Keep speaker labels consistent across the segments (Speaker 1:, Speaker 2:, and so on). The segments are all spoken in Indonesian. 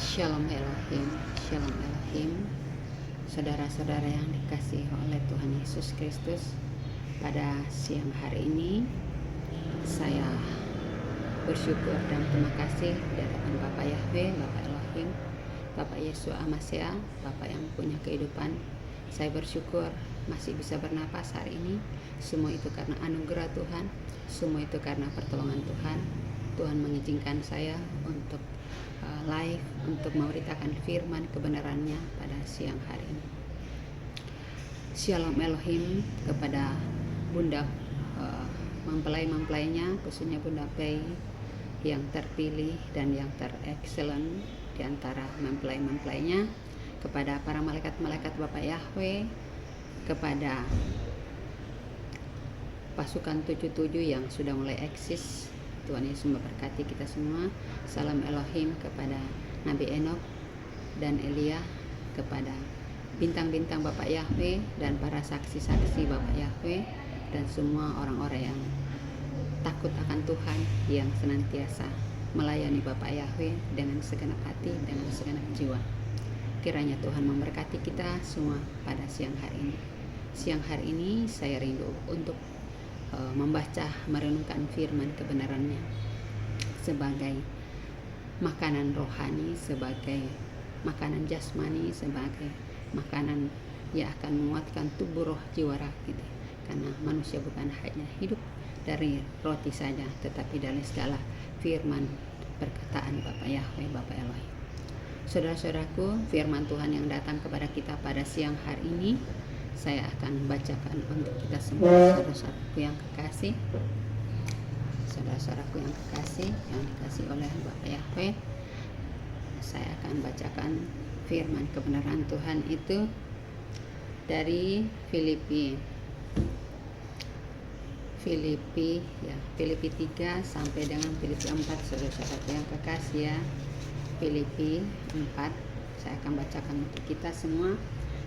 Speaker 1: Shalom Elohim, Shalom Elohim, saudara-saudara yang dikasihi oleh Tuhan Yesus Kristus. Pada siang hari ini saya bersyukur dan terima kasih di hadapan Bapak Yahweh, Bapak Elohim, Bapak Yesua Amasya, Bapak yang punya kehidupan. Saya bersyukur masih bisa bernapas hari ini. Semua itu karena anugerah Tuhan, semua itu karena pertolongan Tuhan. Tuhan mengizinkan saya untuk live, untuk memberitakan firman kebenarannya pada siang hari ini. Shalom Elohim kepada Bunda mempelai-mempelainya, khususnya Bunda Pei yang terpilih dan yang terexcellent di antara mempelai-mempelainya, kepada para malaikat-malaikat Bapak Yahweh, kepada pasukan 77 yang sudah mulai eksis. Tuhan Yesus memberkati kita semua. Salam Elohim kepada Nabi Enok dan Elia, kepada bintang-bintang Bapak Yahweh dan para saksi-saksi Bapak Yahweh, dan semua orang-orang yang takut akan Tuhan, yang senantiasa melayani Bapak Yahweh dengan segenap hati, dengan segenap jiwa. Kiranya Tuhan memberkati kita semua pada siang hari ini. Siang hari ini saya rindu untuk membaca, merenungkan firman kebenarannya sebagai makanan rohani, sebagai makanan jasmani, sebagai makanan yang akan menguatkan tubuh, roh, jiwa kita. Karena manusia bukan hanya hidup dari roti saja, tetapi dari segala firman perkataan Bapak Yahweh, Bapak Elohim. Saudara-saudaraku, firman Tuhan yang datang kepada kita pada siang hari ini saya akan bacakan untuk kita semua, saudara-saudaraku yang kekasih, saudara-saudaraku yang kekasih, yang dikasih oleh Bapak Yahweh. Saya akan bacakan firman kebenaran Tuhan itu dari Filipi 3 sampai dengan Filipi 4, saudara-saudaraku yang kekasih ya. Filipi 4, saya akan bacakan untuk kita semua.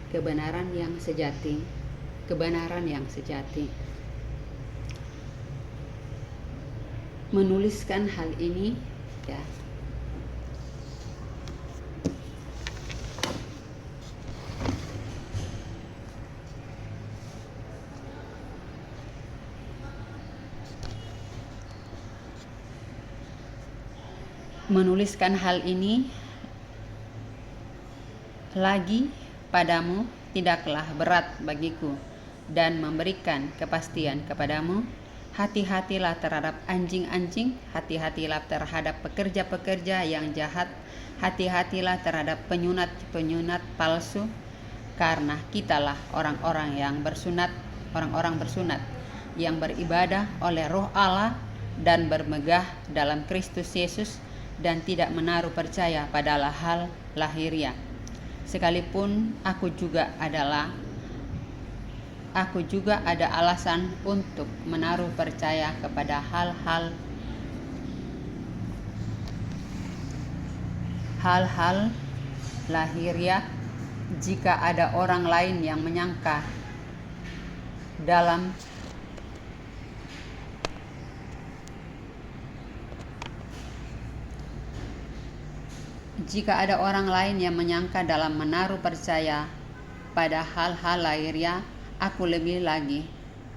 Speaker 1: Kebenaran yang sejati, kebenaran yang sejati. Menuliskan hal ini ya, menuliskan hal ini lagi padamu tidaklah berat bagiku, dan memberikan kepastian kepadamu. Hati-hatilah terhadap anjing-anjing, hati-hatilah terhadap pekerja-pekerja yang jahat, hati-hatilah terhadap penyunat-penyunat palsu, karena kitalah orang-orang bersunat yang beribadah oleh Roh Allah dan bermegah dalam Kristus Yesus, dan tidak menaruh percaya pada hal lahiriah. Sekalipun aku juga ada alasan untuk menaruh percaya kepada hal-hal lahiriah, jika ada orang lain yang menyangka dalam menaruh percaya pada hal-hal lahiriah, aku lebih lagi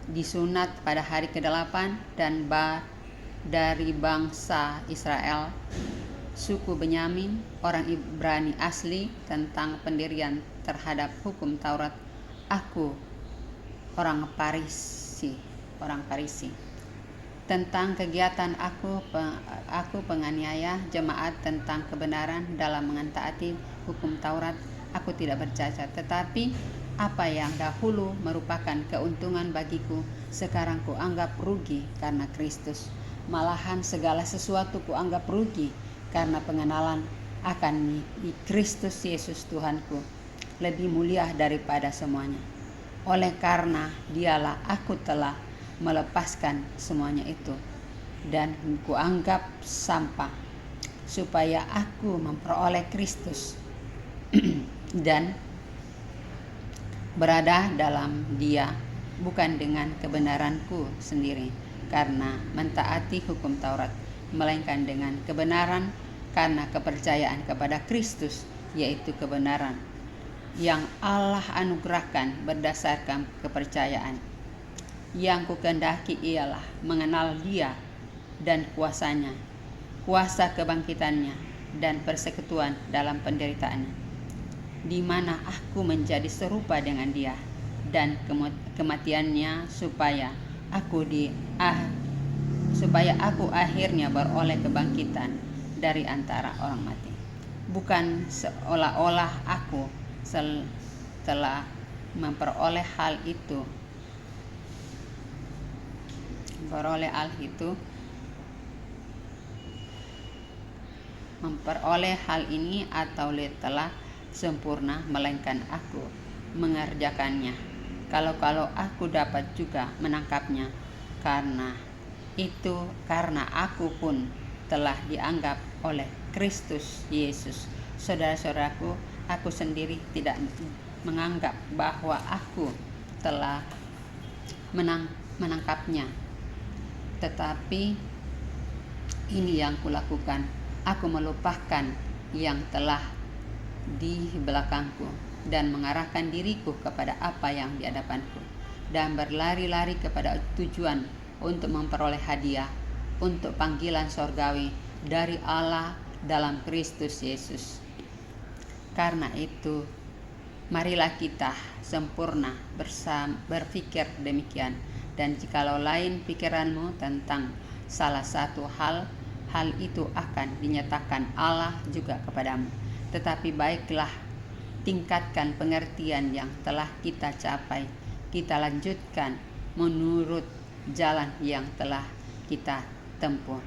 Speaker 1: disunat pada hari ke-8 dan dari bangsa Israel, suku Benyamin, orang Ibrani asli, tentang pendirian terhadap hukum Taurat. Aku orang Farisi. Tentang kegiatan aku penganiaya jemaat tentang kebenaran dalam mentaati hukum Taurat, aku tidak bercacat. Tetapi apa yang dahulu merupakan keuntungan bagiku, sekarang kuanggap rugi karena Kristus. Malahan segala sesuatu kuanggap rugi karena pengenalan akan Kristus Yesus Tuhanku, lebih mulia daripada semuanya. Oleh karena dialah aku telah melepaskan semuanya itu dan kuanggap sampah, supaya aku memperoleh Kristus dan berada dalam Dia, bukan dengan kebenaranku sendiri karena mentaati hukum Taurat, melainkan dengan kebenaran karena kepercayaan kepada Kristus, yaitu kebenaran yang Allah anugerahkan berdasarkan kepercayaan. Yang kukendaki ialah mengenal Dia dan kuasanya, kuasa kebangkitannya dan persekutuan dalam penderitaannya, di mana aku menjadi serupa dengan Dia, dan kematiannya supaya aku akhirnya beroleh kebangkitan dari antara orang mati. Bukan seolah-olah aku telah memperoleh hal ini atau telah sempurna, melainkan aku mengerjakannya. Kalau aku dapat juga menangkapnya, karena aku pun telah dianggap oleh Kristus Yesus. Saudara-saudaraku, aku sendiri tidak menganggap bahwa aku telah menangkapnya, tetapi ini yang kulakukan. Aku melupakan yang telah di belakangku dan mengarahkan diriku kepada apa yang di hadapanku, dan berlari-lari kepada tujuan untuk memperoleh hadiah untuk panggilan sorgawi dari Allah dalam Kristus Yesus. Karena itu, marilah kita sempurna berpikir demikian. Dan jikalau lain pikiranmu tentang salah satu hal itu akan dinyatakan Allah juga kepadamu. Tetapi baiklah, tingkatkan pengertian yang telah kita capai. Kita lanjutkan menurut jalan yang telah kita tempuh.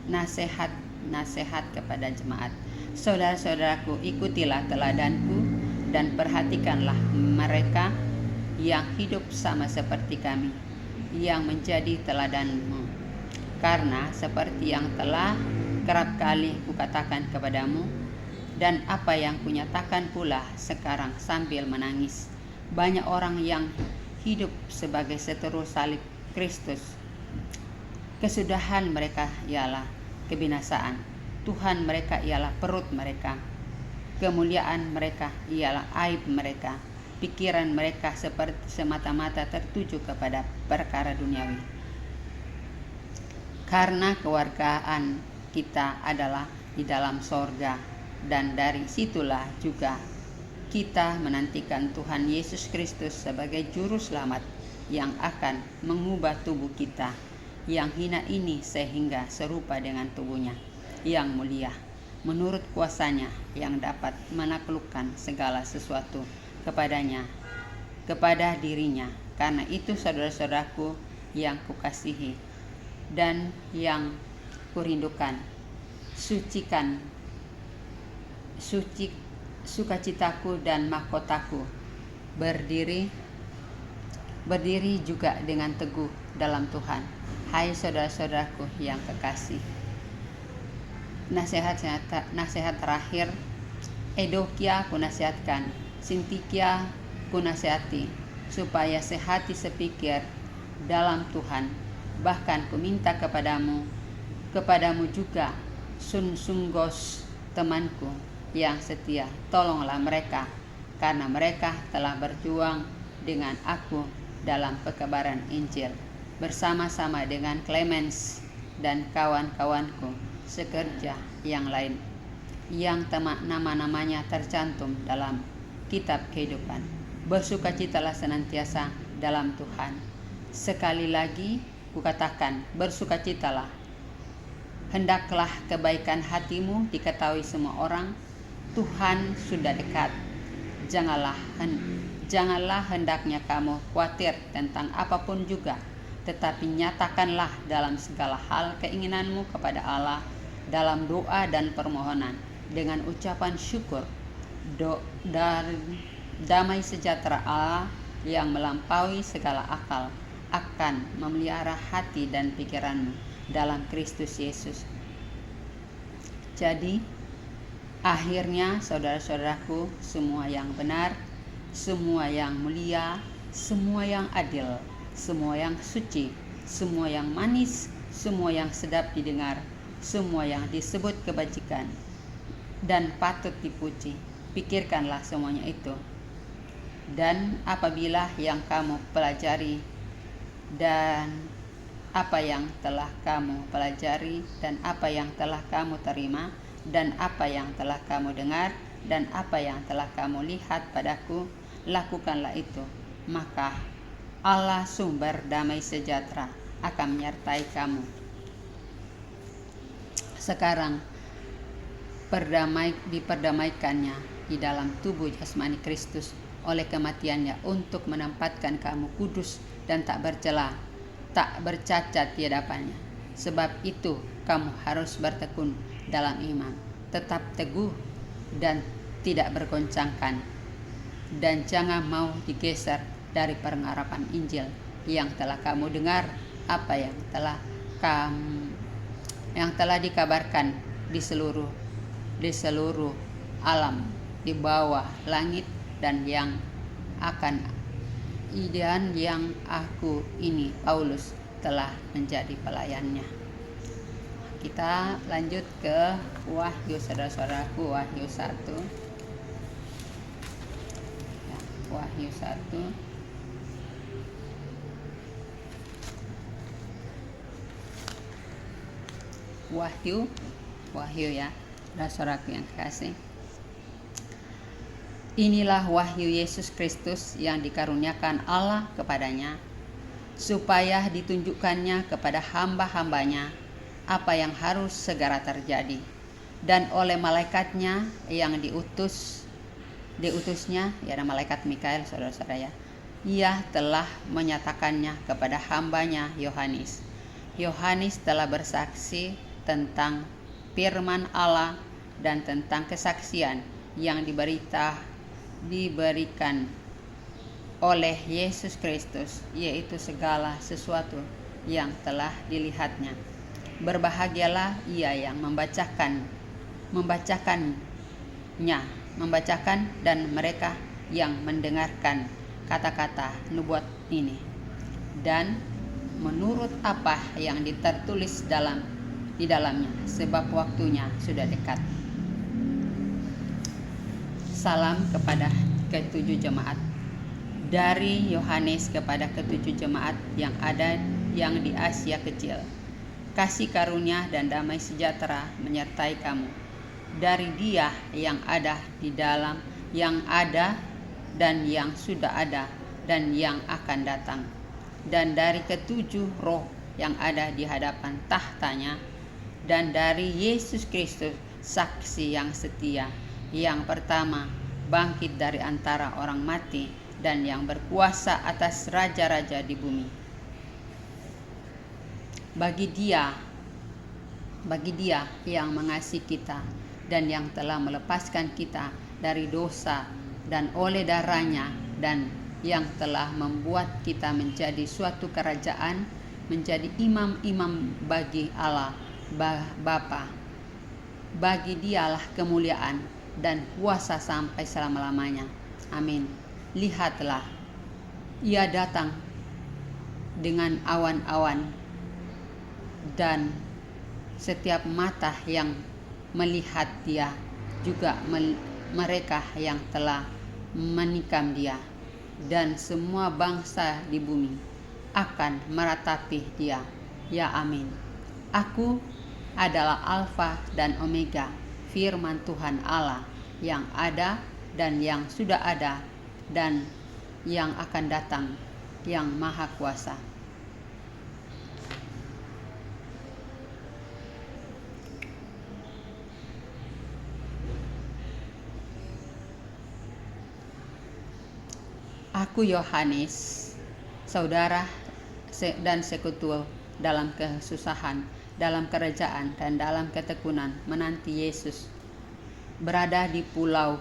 Speaker 1: Nasihat kepada jemaat. Saudara-saudaraku, ikutilah teladanku dan perhatikanlah mereka yang hidup sama seperti kami, yang menjadi teladanmu. Karena seperti yang telah kerap kali kukatakan kepadamu, dan apa yang kunyatakan pula sekarang sambil menangis, banyak orang yang hidup sebagai seteru salib Kristus. Kesudahan mereka ialah kebinasaan. Tuhan mereka ialah perut mereka. Kemuliaan mereka ialah aib mereka. Pikiran mereka seperti semata-mata tertuju kepada perkara duniawi. Karena kewargaan kita adalah di dalam sorga, dan dari situlah juga kita menantikan Tuhan Yesus Kristus sebagai juru selamat yang akan mengubah tubuh kita yang hina ini sehingga serupa dengan tubuhnya yang mulia, menurut kuasanya yang dapat menaklukkan segala sesuatu kepada dirinya. Karena itu, saudara-saudaraku yang kukasihi dan yang kurindukan, sukacitaku dan mahkotaku, berdiri juga dengan teguh dalam Tuhan. Hai saudara-saudaraku yang kekasih, nasihat terakhir. Edokia kunasihatkan, Sintikia kunasihati, supaya sehati sepikir dalam Tuhan. Bahkan kuminta kepadamu juga, Sunsunggos, temanku yang setia, tolonglah mereka, karena mereka telah berjuang dengan aku dalam pekabaran Injil, bersama-sama dengan Clemens dan kawan-kawanku sekerja yang lain, yang nama-namanya tercantum dalam kitab kehidupan. Bersukacitalah senantiasa dalam Tuhan. Sekali lagi kukatakan, bersukacitalah. Hendaklah kebaikan hatimu diketahui semua orang. Tuhan sudah dekat. Janganlah hendaknya kamu khawatir tentang apapun juga, tetapi nyatakanlah dalam segala hal keinginanmu kepada Allah dalam doa dan permohonan dengan ucapan syukur. Damai sejahtera Allah yang melampaui segala akal akan memelihara hati dan pikiranmu dalam Kristus Yesus. Jadi, akhirnya saudara-saudaraku, semua yang benar, semua yang mulia, semua yang adil, semua yang suci, semua yang manis, semua yang sedap didengar, semua yang disebut kebajikan dan patut dipuji. Pikirkanlah semuanya itu. Dan apabila yang kamu pelajari dan apa yang telah kamu pelajari dan apa yang telah kamu terima dan apa yang telah kamu dengar dan apa yang telah kamu lihat padaku, lakukanlah itu. Maka Allah sumber damai sejahtera akan menyertai kamu. Sekarang diperdamaikannya di dalam tubuh jasmani Kristus oleh kematiannya untuk menempatkan kamu kudus dan tak bercela, tak bercacat di hadapannya. Sebab itu kamu harus bertekun dalam iman, tetap teguh dan tidak bergoncangkan, dan jangan mau digeser dari pengharapan Injil yang telah kamu dengar, apa yang telah dikabarkan di seluruh alam di bawah langit, dan yang aku ini Paulus telah menjadi pelayannya. Kita lanjut ke Wahyu, saudara-saudaraku, Wahyu 1. Ya, Wahyu 1. Wahyu ya, saudara-saudaraku yang kekasih. Inilah wahyu Yesus Kristus yang dikaruniakan Allah kepadanya, supaya ditunjukkannya kepada hamba-hambanya apa yang harus segera terjadi. Dan oleh malaikatnya yang diutusnya, ya malaikat Mikael, saudara-saudara ya, ia telah menyatakannya kepada hambanya Yohanes. Yohanes telah bersaksi tentang firman Allah dan tentang kesaksian yang diberikan oleh Yesus Kristus, yaitu segala sesuatu yang telah dilihatnya. Berbahagialah ia yang membacakan dan mereka yang mendengarkan kata-kata nubuat ini, dan menurut apa yang tertulis di dalamnya, sebab waktunya sudah dekat. Salam kepada ketujuh jemaat. Dari Yohanes kepada ketujuh jemaat yang di Asia Kecil. Kasih karunia dan damai sejahtera menyertai kamu. Dari Dia yang ada di dalam, yang ada dan yang sudah ada dan yang akan datang. Dan dari ketujuh roh yang ada di hadapan tahtanya. Dan dari Yesus Kristus, saksi yang setia, yang pertama bangkit dari antara orang mati dan yang berkuasa atas raja-raja di bumi. Bagi dia yang mengasihi kita dan yang telah melepaskan kita dari dosa dan oleh darahnya, dan yang telah membuat kita menjadi suatu kerajaan, menjadi imam-imam bagi Allah Bapa. Bagi Dialah kemuliaan dan kuasa sampai selama-lamanya. Amin. Lihatlah, Ia datang dengan awan-awan, dan setiap mata yang melihat Dia, juga mereka yang telah menikam Dia, dan semua bangsa di bumi akan meratapi Dia. Ya amin. Aku adalah Alfa dan Omega, firman Tuhan Allah yang ada dan yang sudah ada dan yang akan datang, yang maha kuasa. Aku Yohanes, saudara dan sekutu dalam kesusahan, dalam kerajaan dan dalam ketekunan menanti Yesus, berada di pulau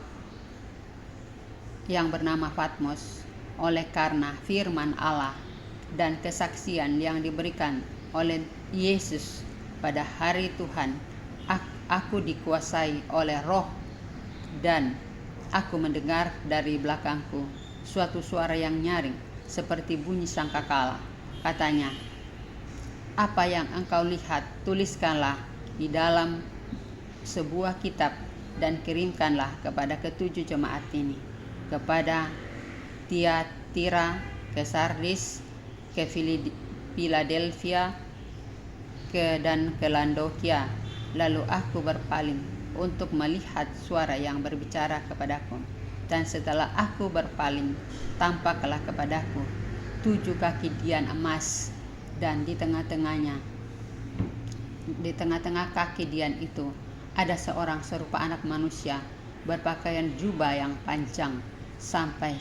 Speaker 1: yang bernama Patmos, oleh karena firman Allah dan kesaksian yang diberikan oleh Yesus pada hari Tuhan. Aku dikuasai oleh Roh, dan aku mendengar dari belakangku suatu suara yang nyaring seperti bunyi sangkakala. Katanya, Apa yang engkau lihat, tuliskanlah di dalam sebuah kitab dan kirimkanlah kepada ketujuh jemaat ini, kepada Tiatira, ke Sardis, ke Philadelphia, dan ke Laodikia. Lalu aku berpaling untuk melihat suara yang berbicara kepadaku. Dan setelah aku berpaling, tampaklah kepadaku 7 kaki dian emas, dan di tengah-tengah kaki dian itu ada seorang serupa anak manusia, berpakaian jubah yang panjang sampai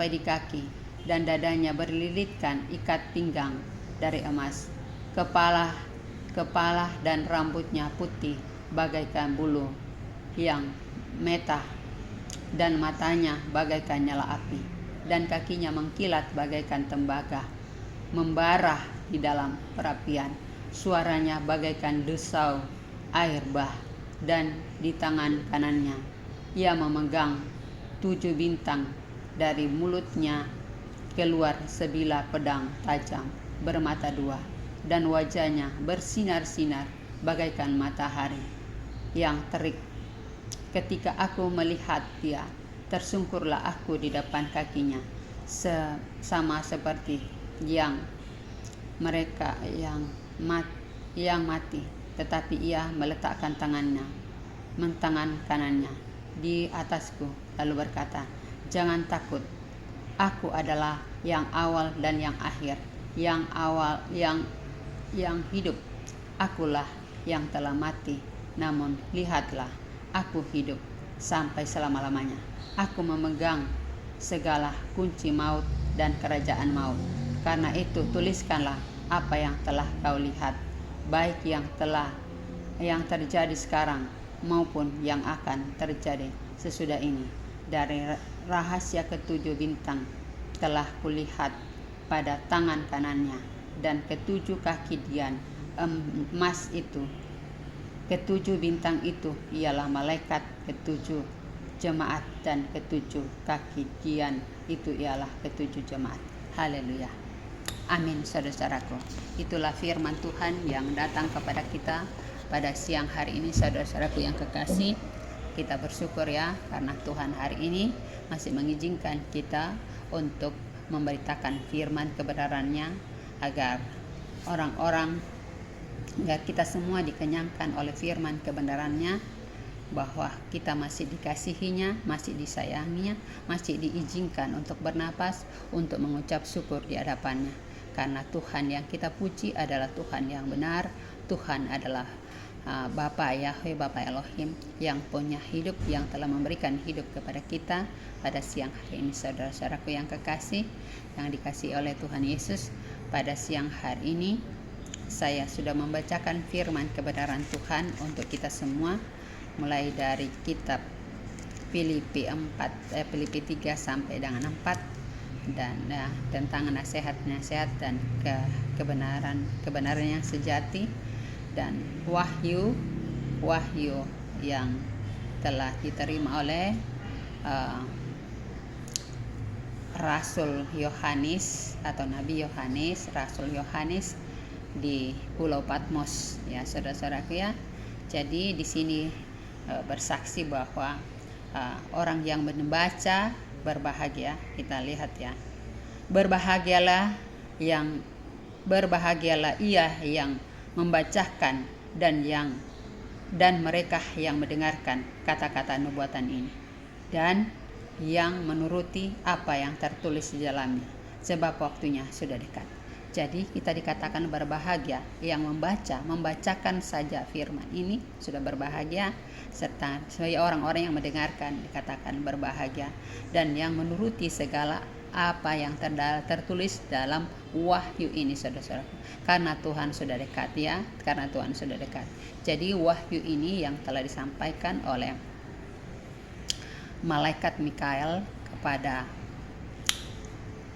Speaker 1: di kaki, dan dadanya berlilitkan ikat pinggang dari emas. Kepala dan rambutnya putih bagaikan bulu yang metah, dan matanya bagaikan nyala api, dan kakinya mengkilat bagaikan tembaga membara di dalam perapian. Suaranya bagaikan desau air bah, dan di tangan kanannya ia memegang 7 bintang. Dari mulutnya keluar sebilah pedang tajam bermata 2, dan wajahnya bersinar-sinar bagaikan matahari yang terik. Ketika aku melihat dia, tersungkurlah aku di depan kakinya, sama seperti yang mereka yang mati. Tetapi ia meletakkan tangan kanannya di atasku, lalu berkata, "Jangan takut, aku adalah yang awal dan yang akhir, yang hidup. Akulah yang telah mati, namun lihatlah, aku hidup sampai selama-lamanya. Aku memegang segala kunci maut dan kerajaan maut. Karena itu tuliskanlah apa yang telah kau lihat, baik yang terjadi sekarang maupun yang akan terjadi sesudah ini. Dari rahasia ketujuh bintang telah kulihat pada tangan kanannya, dan ketujuh kaki dian emas itu. Ketujuh bintang itu ialah malaikat ketujuh jemaat, dan ketujuh kaki dian itu ialah ketujuh jemaat." Haleluya. Amin, saudara-saudaraku. Itulah firman Tuhan yang datang kepada kita pada siang hari ini, saudara-saudaraku yang kekasih. Kita bersyukur ya, karena Tuhan hari ini masih mengizinkan kita untuk memberitakan firman kebenarannya, agar kita semua dikenyangkan oleh firman kebenarannya, bahwa kita masih dikasihinya, masih disayanginya, masih diizinkan untuk bernapas, untuk mengucap syukur di hadapannya. Karena Tuhan yang kita puji adalah Tuhan yang benar. Tuhan adalah Bapa Yahweh, Bapa Elohim, yang punya hidup, yang telah memberikan hidup kepada kita pada siang hari ini. Saudara-saudaraku yang kekasih, yang dikasihi oleh Tuhan Yesus, pada siang hari ini saya sudah membacakan firman kebenaran Tuhan untuk kita semua, mulai dari kitab Filipi 3 sampai dengan 4, dan tentang nasihat-nasihat dan kebenaran yang sejati, dan wahyu yang telah diterima oleh Rasul Yohanes atau Nabi Yohanes, Rasul Yohanes di Pulau Patmos, ya saudara-saudaraku ya. Jadi di sini bersaksi bahwa orang yang membaca berbahagia. Kita lihat ya, berbahagialah ia yang membacakan dan mereka yang mendengarkan kata-kata nubuatan ini, dan yang menuruti apa yang tertulis di dalamnya, sebab waktunya sudah dekat. Jadi kita dikatakan berbahagia yang membacakan saja firman ini sudah berbahagia, serta sebagai orang-orang yang mendengarkan dikatakan berbahagia, dan yang menuruti segala apa yang tertulis dalam wahyu ini, saudara-saudara. Karena Tuhan sudah dekat ya, karena Tuhan sudah dekat. Jadi wahyu ini yang telah disampaikan oleh malaikat Mikael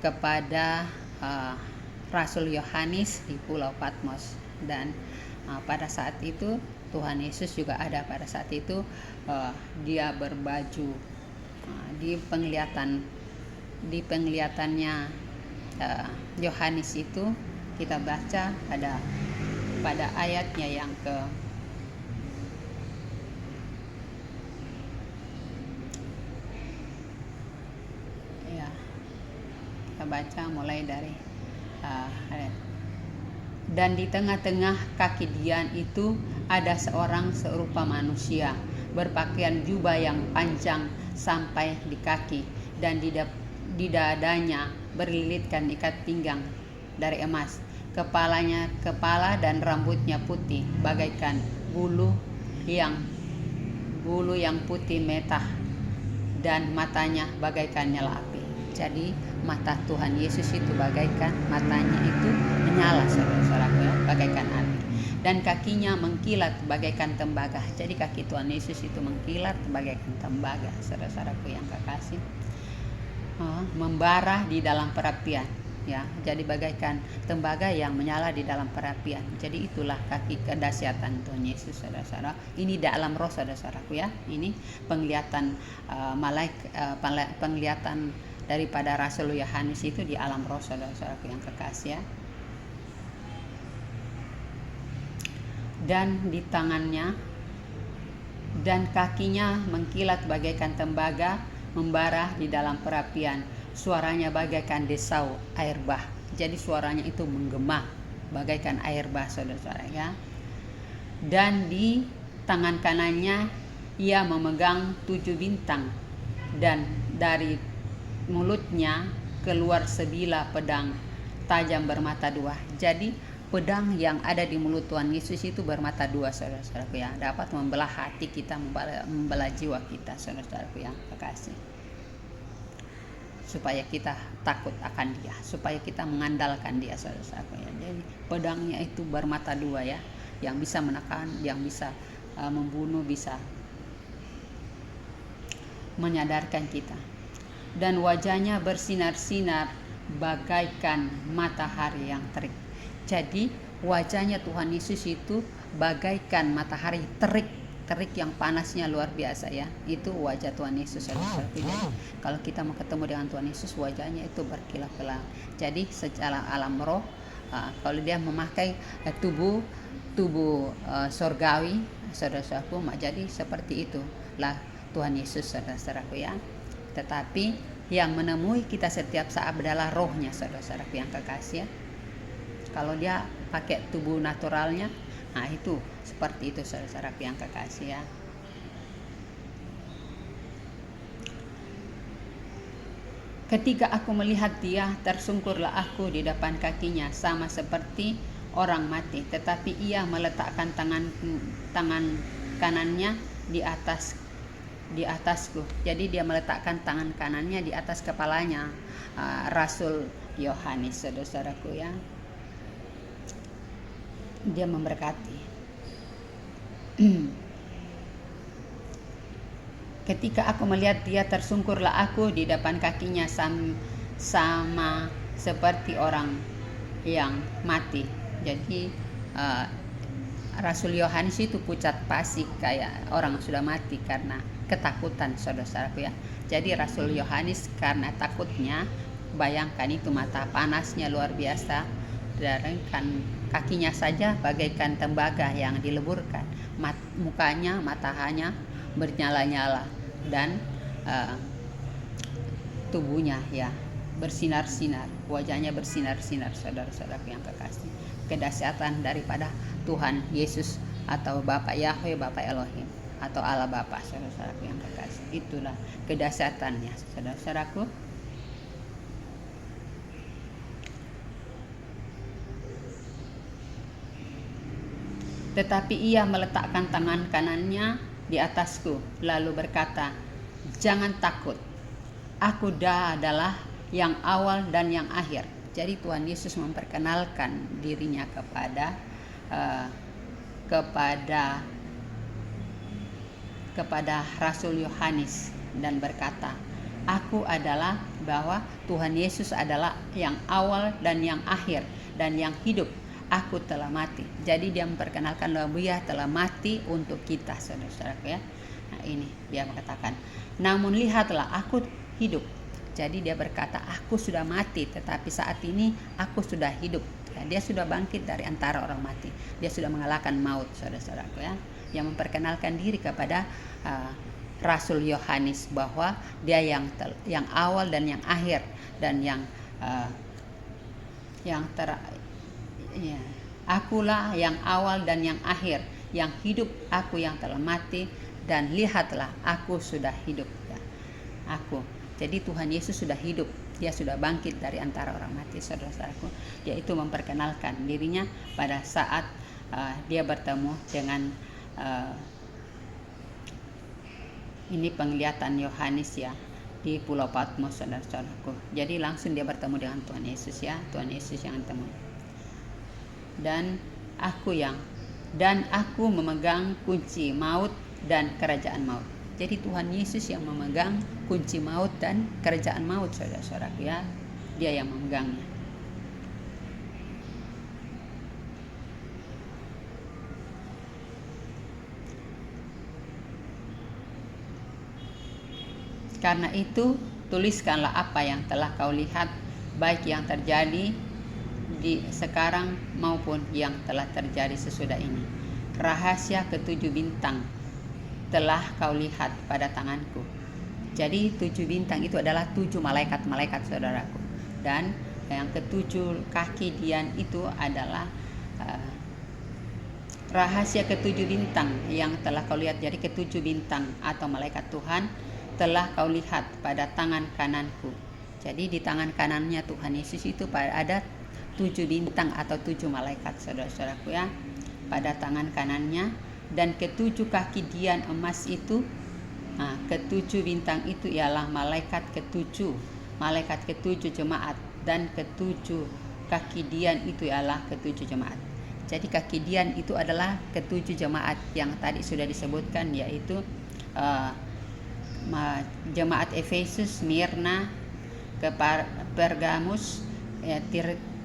Speaker 1: kepada Rasul Yohanes di Pulau Patmos, dan pada saat itu Tuhan Yesus juga ada pada saat itu. Dia berbaju di penglihatannya Yohanes itu Kita baca pada ayatnya yang ke ya, kita baca mulai dari dan di tengah-tengah kaki Dian itu ada seorang serupa manusia berpakaian jubah yang panjang sampai di kaki, dan di dadanya berlilitkan ikat pinggang dari emas. Kepala dan rambutnya putih bagaikan bulu yang putih metah, dan matanya bagaikan nyala api. Jadi mata Tuhan Yesus itu bagaikan, matanya itu menyala, saudara-saudaraku ya, bagaikan api. Dan kakinya mengkilat bagaikan tembaga. Jadi kaki Tuhan Yesus itu mengkilat bagaikan tembaga, saudara-saudaraku yang kekasih. Membara di dalam perapian, ya. Jadi bagaikan tembaga yang menyala di dalam perapian. Jadi itulah kaki kedahsyatan Tuhan Yesus, saudara-saudara. Ini dalam roh, saudara-saudaraku ya. Ini penglihatan penglihatan daripada Rasul Yohanes itu di alam roh, saudara-saudaraku yang kekasih ya. Dan di tangannya dan kakinya mengkilat bagaikan tembaga, membara di dalam perapian. Suaranya bagaikan desau air bah. Jadi suaranya itu menggema bagaikan air bah, saudara-saudara ya. Dan di tangan kanannya ia memegang 7 bintang, dan dari mulutnya keluar sebilah pedang tajam bermata 2. Jadi pedang yang ada di mulut Tuhan Yesus itu bermata 2, saudara-saudaraku ya, dapat membelah hati kita, membelah jiwa kita, saudara-saudaraku yang kekasih, supaya kita takut akan Dia, supaya kita mengandalkan Dia, saudara-saudaraku ya. Jadi pedangnya itu bermata 2 ya, yang bisa menekan, yang bisa membunuh, bisa menyadarkan kita. Dan wajahnya bersinar-sinar bagaikan matahari yang terik. Jadi wajahnya Tuhan Yesus itu bagaikan matahari terik yang panasnya luar biasa ya. Itu wajah Tuhan Yesus. Jadi kalau kita mau ketemu dengan Tuhan Yesus, wajahnya itu berkilat-kilat. Jadi secara alam roh, kalau dia memakai tubuh sorgawi, saudara-saudaraku, jadi seperti itulah Tuhan Yesus, saudara-saudaraku ya. Tetapi yang menemui kita setiap saat adalah rohnya, saudara-saudaraku yang kekasih ya. Kalau dia pakai tubuh naturalnya, nah itu seperti itu, saudara-saudaraku yang kekasih ya. Ketika aku melihat Dia, tersungkurlah aku di depan kakinya, sama seperti orang mati. Tetapi Ia meletakkan tangan kanannya di atasku. Jadi Dia meletakkan tangan kanannya di atas kepalanya Rasul Yohanes, saudara-saudaraku ya. Dia memberkati. Ketika aku melihat Dia, tersungkurlah aku di depan kakinya, sama seperti orang yang mati. Jadi Rasul Yohanes itu pucat pasi kayak orang sudah mati karena ketakutan, saudara-saudaraku ya. Jadi Rasul Yohanes karena takutnya, bayangkan itu mata panasnya luar biasa, dan kakinya saja bagaikan tembaga yang dileburkan, mukanya, matanya bernyala-nyala, dan tubuhnya ya bersinar-sinar, wajahnya bersinar-sinar, saudara-saudaraku yang kekasih. Kedahsyatan daripada Tuhan Yesus atau Bapa Yahweh, Bapa Elohim atau Allah Bapa, saudara-saudaraku yang kekasih. Itulah kedahsyatannya, saudara-saudaraku. Tetapi Ia meletakkan tangan kanannya di atasku, lalu berkata, "Jangan takut, aku adalah yang awal dan yang akhir." Jadi Tuhan Yesus memperkenalkan dirinya kepada Rasul Yohanes dan berkata, "Aku adalah," bahwa Tuhan Yesus adalah yang awal dan yang akhir dan yang hidup. Aku telah mati. Jadi Dia memperkenalkan bahwa Dia telah mati untuk kita, saudara-saudaraku ya. Nah ini Dia mengatakan, "Namun lihatlah, aku hidup." Jadi Dia berkata, aku sudah mati, tetapi saat ini aku sudah hidup. Ya, dia sudah bangkit dari antara orang mati. Dia sudah mengalahkan maut, saudara-saudaraku ya. Yang memperkenalkan diri kepada Rasul Yohanes bahwa dia yang awal dan yang akhir, dan ya, akulah yang awal dan yang akhir, yang hidup, aku yang telah mati, dan lihatlah aku sudah hidup ya. Aku. Jadi Tuhan Yesus sudah hidup, dia sudah bangkit dari antara orang mati, saudara-saudaraku. Yaitu memperkenalkan dirinya pada saat dia bertemu dengan ini penglihatan Yohanes ya di Pulau Patmos, saudara-saudaraku. Jadi langsung dia bertemu dengan Tuhan Yesus ya, Tuhan Yesus yang bertemu. Dan aku memegang kunci maut dan kerajaan maut. Jadi Tuhan Yesus yang memegang kunci maut dan kerajaan maut, saudara-saudaraku ya. Dia yang memegangnya. Karena itu, tuliskanlah apa yang telah kau lihat, baik yang terjadi di sekarang maupun yang telah terjadi sesudah ini. Rahasia ketujuh bintang telah kau lihat pada tanganku. Jadi 7 bintang itu adalah 7 malaikat-malaikat, saudaraku. Dan yang ketujuh kaki Dian itu adalah rahasia ketujuh bintang yang telah kau lihat. Jadi ketujuh bintang atau malaikat Tuhan telah kau lihat pada tangan kananku. Jadi di tangan kanannya Tuhan Yesus itu ada 7 bintang atau 7 malaikat, saudara-saudaraku ya, pada tangan kanannya. Dan ketujuh kaki Dian emas itu, ketujuh bintang itu ialah malaikat ketujuh jemaat, dan ketujuh kaki Dian itu ialah ketujuh jemaat. Jadi kaki Dian itu adalah ketujuh jemaat yang tadi sudah disebutkan, yaitu jemaat Efesus, Smyrna, Pergamus,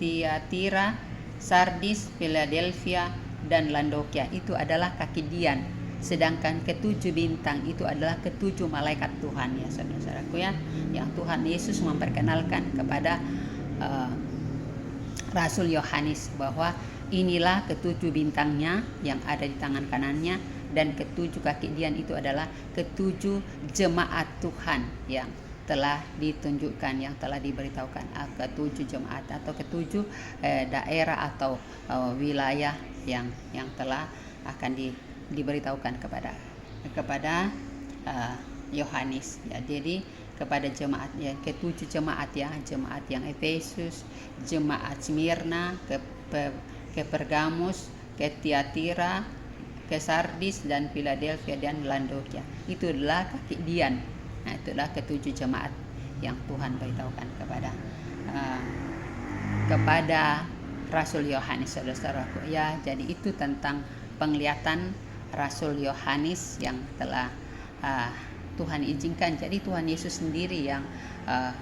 Speaker 1: Tiatira, Sardis, Philadelphia, dan Laodikia. Itu adalah kaki Dian. Sedangkan ketujuh bintang itu adalah ketujuh malaikat Tuhan ya, saudara-saudaraku ya, yang Tuhan Yesus memperkenalkan kepada Rasul Yohanes bahwa inilah ketujuh bintangnya yang ada di tangan kanannya, dan ketujuh kaki Dian itu adalah ketujuh jemaat Tuhan yang telah ditunjukkan, yang telah diberitahukan, ketujuh jemaat atau ketujuh daerah atau wilayah yang telah akan diberitahukan kepada Yohanes ya. Jadi kepada jemaat ya, ketujuh jemaat ya, jemaat yang Efesus, jemaat Smyrna, ke Pergamus, ke Tiatira, ke Sardis, dan Philadelphia, dan Laodikia. Itu adalah kaki Dian. Nah, itulah ketujuh jemaat yang Tuhan beritahukan kepada Rasul Yohanes, saudara-saudaraku ya. Jadi itu tentang penglihatan Rasul Yohanes yang telah Tuhan izinkan. Jadi Tuhan Yesus sendiri yang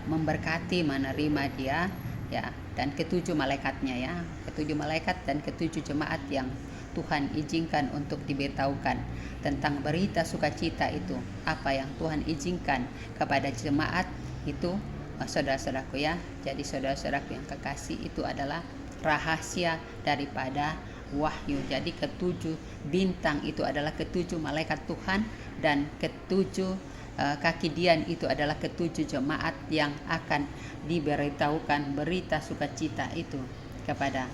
Speaker 1: memberkati, menerima dia ya, dan ketujuh malaikatnya ya, ketujuh malaikat dan ketujuh jemaat yang Tuhan izinkan untuk diberitahukan tentang berita sukacita itu. Apa yang Tuhan izinkan kepada jemaat itu, saudara-saudaraku ya. Jadi saudara-saudaraku yang kekasih, itu adalah rahasia daripada wahyu. Jadi ketujuh bintang itu adalah ketujuh malaikat Tuhan, dan ketujuh kaki Dian itu adalah ketujuh jemaat yang akan diberitahukan berita sukacita itu kepada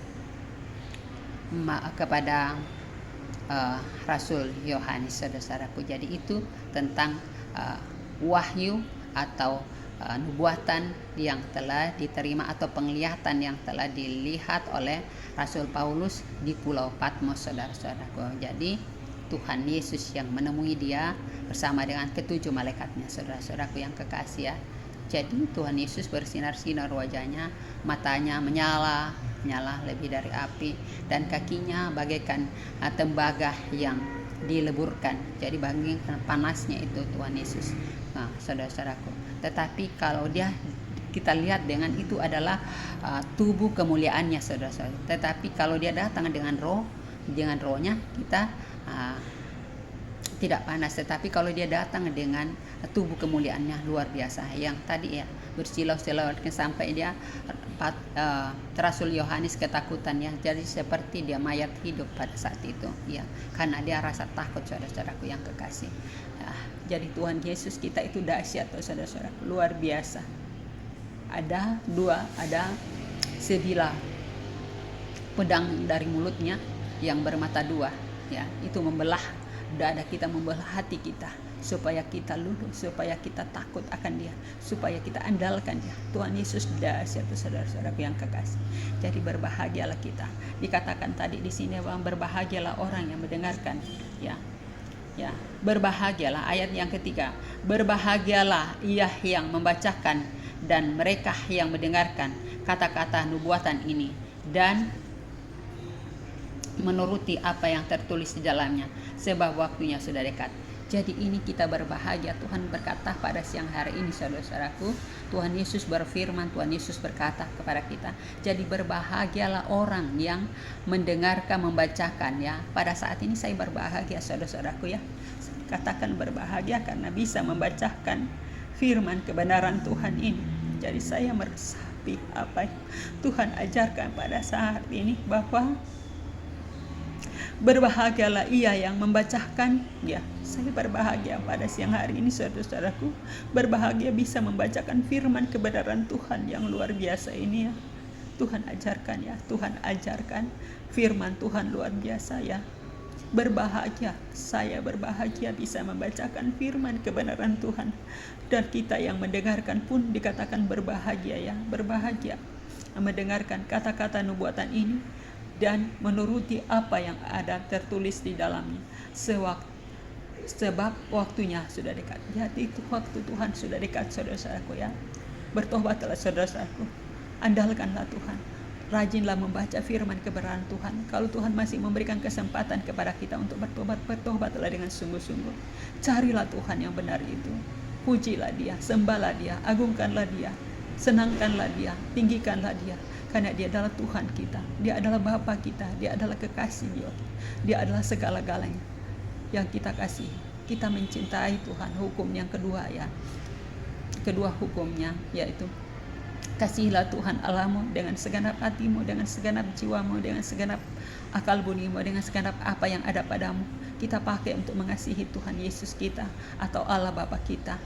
Speaker 1: Rasul Yohanes, saudara-saudaraku. Jadi itu tentang wahyu atau nubuatan yang telah diterima atau penglihatan yang telah dilihat oleh Rasul Paulus di Pulau Patmos, saudara-saudaraku. Jadi Tuhan Yesus yang menemui dia bersama dengan ketujuh malaikatnya, saudara-saudaraku yang kekasih ya. Jadi Tuhan Yesus bersinar-sinar wajahnya, matanya menyala lebih dari api, dan kakinya bagaikan tembaga yang dileburkan. Jadi bagaikan panasnya itu Tuhan Yesus. Nah, saudara-saudaraku. Tetapi kalau kita lihat dengan itu adalah tubuh kemuliaannya, saudara-saudara. Tetapi kalau dia datang dengan rohnya, kita tidak panas. Tetapi kalau dia datang dengan tubuh kemuliaannya luar biasa, yang tadi ya bersilau-silau sampai dia Rasul Yohanes ketakutan ya. Jadi seperti dia mayat hidup pada saat itu ya, karena dia rasa takut, saudara-saudaraku yang kekasih. Jadi Tuhan Yesus kita itu dahsyat, saudara-saudaraku, luar biasa. Ada sebilah pedang dari mulutnya yang bermata dua ya, itu membelah dada kita, membelah hati kita, supaya kita luluh, supaya kita takut akan Dia, supaya kita andalkan Dia. Tuhan Yesus dahsyat, saudara-saudara yang kekasih. Jadi berbahagialah kita. Dikatakan tadi di sini bahwa berbahagialah orang yang mendengarkan ya. Ya, berbahagialah ayat yang ketiga. Berbahagialah ia yang membacakan dan mereka yang mendengarkan kata-kata nubuatan ini dan menuruti apa yang tertulis di dalamnya, sebab waktunya sudah dekat. Jadi ini kita berbahagia. Tuhan berkata pada siang hari ini, saudara-saudaraku, Tuhan Yesus berfirman, Tuhan Yesus berkata kepada kita, jadi berbahagialah orang yang mendengarkan, membacakan ya. Pada saat ini saya berbahagia, saudara-saudaraku ya. Katakan berbahagia karena bisa membacakan firman kebenaran Tuhan ini. Jadi saya meresapi apa yang Tuhan ajarkan pada saat ini, bahwa berbahagialah ia yang membacakan ya. Saya berbahagia pada siang hari ini, saudara-saudaraku, berbahagia bisa membacakan firman kebenaran Tuhan yang luar biasa ini ya. Tuhan ajarkan ya, Tuhan ajarkan firman Tuhan luar biasa ya. Berbahagia, saya berbahagia bisa membacakan firman kebenaran Tuhan, dan kita yang mendengarkan pun dikatakan berbahagia ya, berbahagia mendengarkan kata-kata nubuatan ini dan menuruti apa yang ada tertulis di dalamnya, sebab waktunya sudah dekat. Jadi itu waktu Tuhan sudah dekat, saudara-saudaraku ya. Bertobatlah saudara-saudaraku, andalkanlah Tuhan, rajinlah membaca firman kebenaran Tuhan. Kalau Tuhan masih memberikan kesempatan kepada kita untuk bertobat, bertobatlah dengan sungguh-sungguh. Carilah Tuhan yang benar itu, pujilah Dia, sembahlah Dia, agungkanlah Dia, senangkanlah Dia, tinggikanlah Dia. Karena Dia adalah Tuhan kita, Dia adalah Bapa kita, Dia adalah kekasih Dia adalah segala-galanya yang kita kasih. Kita mencintai Tuhan. Hukum yang kedua ya, kedua hukumnya yaitu kasihilah Tuhan Allahmu dengan segenap hatimu, dengan segenap jiwamu, dengan segenap akal budimu, dengan segenap apa yang ada padamu. Kita pakai untuk mengasihi Tuhan Yesus kita atau Allah Bapa kita,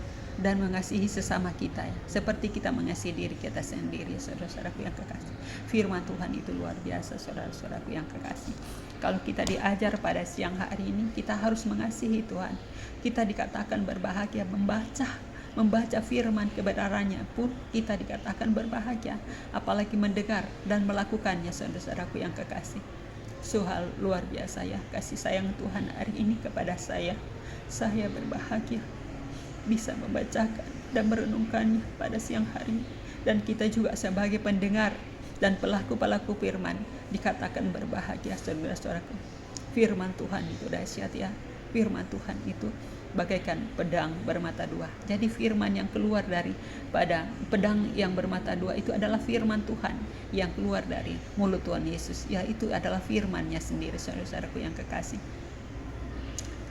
Speaker 1: dan mengasihi sesama kita ya, seperti kita mengasihi diri kita sendiri, saudara-saudaraku yang kekasih. Firman Tuhan itu luar biasa, saudara-saudaraku yang kekasih. Kalau kita diajar pada siang hari ini, kita harus mengasihi Tuhan. Kita dikatakan berbahagia membaca firman kebenarannya pun kita dikatakan berbahagia, apalagi mendengar dan melakukannya, saudara-saudaraku yang kekasih. Soal luar biasa ya, kasih sayang Tuhan hari ini kepada saya. Saya berbahagia bisa membacakan dan merenungkannya pada siang hari. Dan kita juga sebagai pendengar dan pelaku-pelaku firman dikatakan berbahagia, saudara-saudaraku. Firman Tuhan itu dahsyat ya. Firman Tuhan itu bagaikan pedang bermata dua. Jadi firman yang keluar dari pada pedang yang bermata dua itu adalah firman Tuhan yang keluar dari mulut Tuhan Yesus. Ya, itu adalah firman-Nya sendiri, saudara-saudaraku yang kekasih.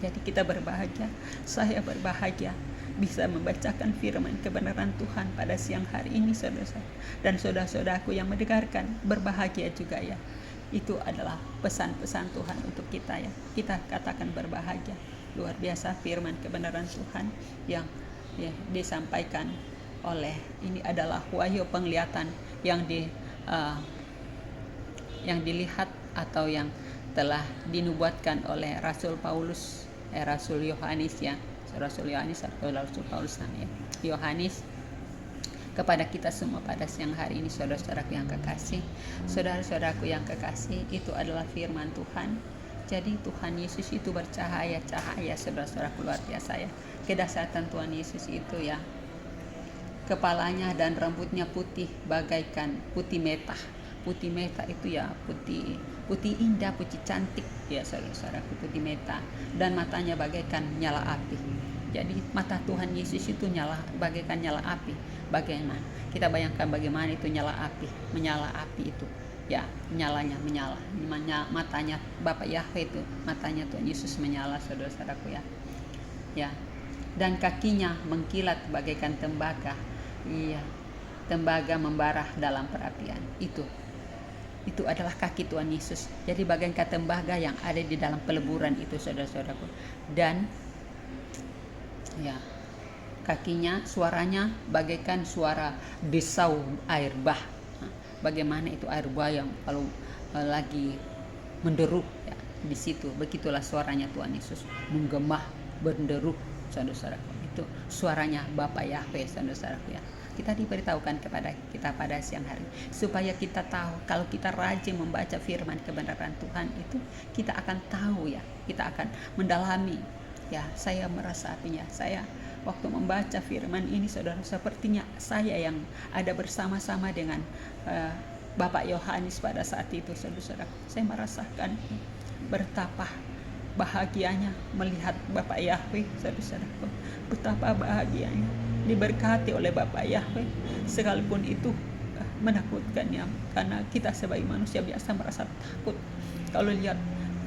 Speaker 1: Jadi kita berbahagia, saya berbahagia bisa membacakan firman kebenaran Tuhan pada siang hari ini, saudara-saudara. Dan saudara-saudaraku yang mendengarkan berbahagia juga ya. Itu adalah pesan-pesan Tuhan untuk kita ya. Kita katakan berbahagia. Luar biasa firman kebenaran Tuhan yang ya, disampaikan oleh, ini adalah wahyu penglihatan yang dilihat atau yang telah dinubuatkan oleh Rasul Paulus, Rasul Yohanes ya. Rasul Yohanes atau Rasul Paulus namanya Yohanes, kepada kita semua pada siang hari ini, saudara-saudaraku yang kekasih. Saudara-saudaraku yang kekasih, itu adalah firman Tuhan. Jadi Tuhan Yesus itu bercahaya-cahaya, saudara-saudaraku, luar biasa ya. Kedahsyatan Tuhan Yesus itu ya, kepalanya dan rambutnya putih bagaikan putih meta. Putih meta itu ya putih indah, putih cantik ya, saudara-saudaraku, putih meta. Dan matanya bagaikan nyala api. Jadi mata Tuhan Yesus itu bagaikan nyala api. Bagaimana? Kita bayangkan bagaimana itu nyala api, menyala api itu. Ya, menyala. Matanya Bapa Yahweh itu, matanya Tuhan Yesus menyala, saudara-saudaraku ya. Ya. Dan kakinya mengkilat bagaikan tembaga. Iya. tembaga membara dalam perapian. Itu adalah kaki Tuhan Yesus. Jadi bagaikan tembaga yang ada di dalam peleburan itu, saudara-saudaraku. Dan ya, kakinya, suaranya bagaikan suara desau air bah. Bagaimana itu air bah yang kalau lagi menderu ya, di situ begitulah suaranya Tuhan Yesus, menggema, berderu, saudara-saudaraku. Itu suaranya Bapa Yahweh, saudara-saudaraku ya. Kita diberitahukan kepada kita pada siang hari supaya kita tahu, kalau kita rajin membaca firman kebenaran Tuhan itu, kita akan tahu ya, kita akan mendalami ya. Saya merasapinya, saya waktu membaca firman ini, saudara, sepertinya saya yang ada bersama-sama dengan Bapak Yohanes pada saat itu, saudara. Saya merasakan betapa bahagianya melihat Bapak Yahweh, saudara. Betapa bahagianya diberkati oleh Bapak Yahweh, sekalipun itu menakutkan ya, karena kita sebagai manusia biasa merasa takut kalau lihat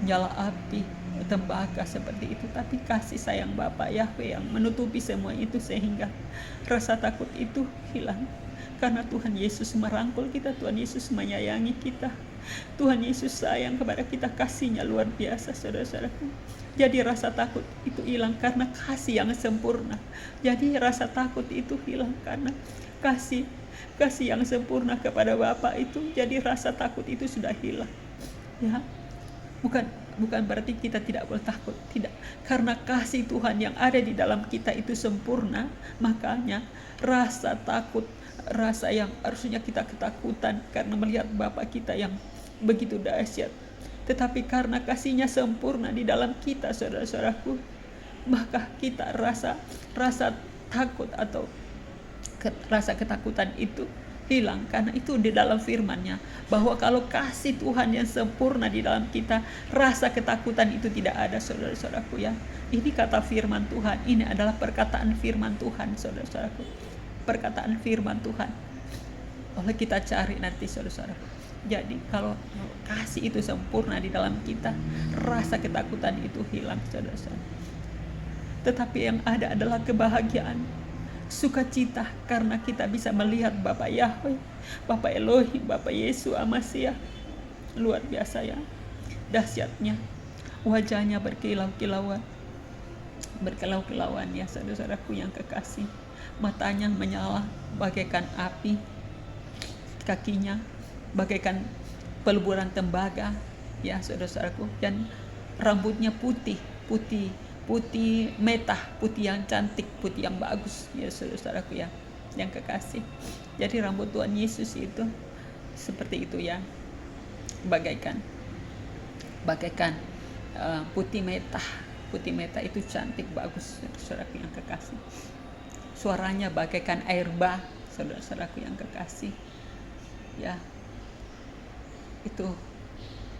Speaker 1: nyala api, tembaga seperti itu. Tapi kasih sayang Bapak Yahweh yang menutupi semua itu, sehingga rasa takut itu hilang. Karena Tuhan Yesus merangkul kita, Tuhan Yesus menyayangi kita, Tuhan Yesus sayang kepada kita, kasihnya luar biasa, saudara-saudaraku. Jadi rasa takut itu hilang karena kasih yang sempurna. Jadi rasa takut itu hilang karena kasih yang sempurna kepada Bapa itu. Jadi rasa takut itu sudah hilang. Ya, bukan berarti kita tidak boleh takut, tidak. Karena kasih Tuhan yang ada di dalam kita itu sempurna, makanya rasa takut, rasa yang harusnya kita ketakutan karena melihat Bapa kita yang begitu dahsyat, tetapi karena kasihnya sempurna di dalam kita, saudara-saudaraku, maka kita rasa takut atau rasa ketakutan itu hilang. Karena itu di dalam firman-Nya, bahwa kalau kasih Tuhan yang sempurna di dalam kita, rasa ketakutan itu tidak ada, saudara-saudaraku ya. Ini kata firman Tuhan, ini adalah perkataan firman Tuhan, saudara-saudaraku. Perkataan firman Tuhan. Oleh kita cari nanti, saudara-saudaraku. Jadi kalau kasih itu sempurna di dalam kita, rasa ketakutan itu hilang, saudara-saudara. Tetapi yang ada adalah kebahagiaan, sukacita, karena kita bisa melihat Bapa Yahweh, Bapa Elohim, Bapa Yesus Amasiah. Luar biasa ya, dahsyatnya. Wajahnya berkilau-kilauan ya, saudara-saudaraku yang kekasih. Matanya menyala bagaikan api, kakinya bagaikan peleburan tembaga ya, saudara-saudaraku. Dan rambutnya putih metah, putih yang cantik, putih yang bagus ya, saudara-saudaraku ya, yang kekasih. Jadi rambut Tuhan Yesus itu seperti itu ya, bagaikan putih metah itu cantik, bagus, saudaraku yang kekasih. Suaranya bagaikan air bah, saudara-saudaraku yang kekasih ya. Itu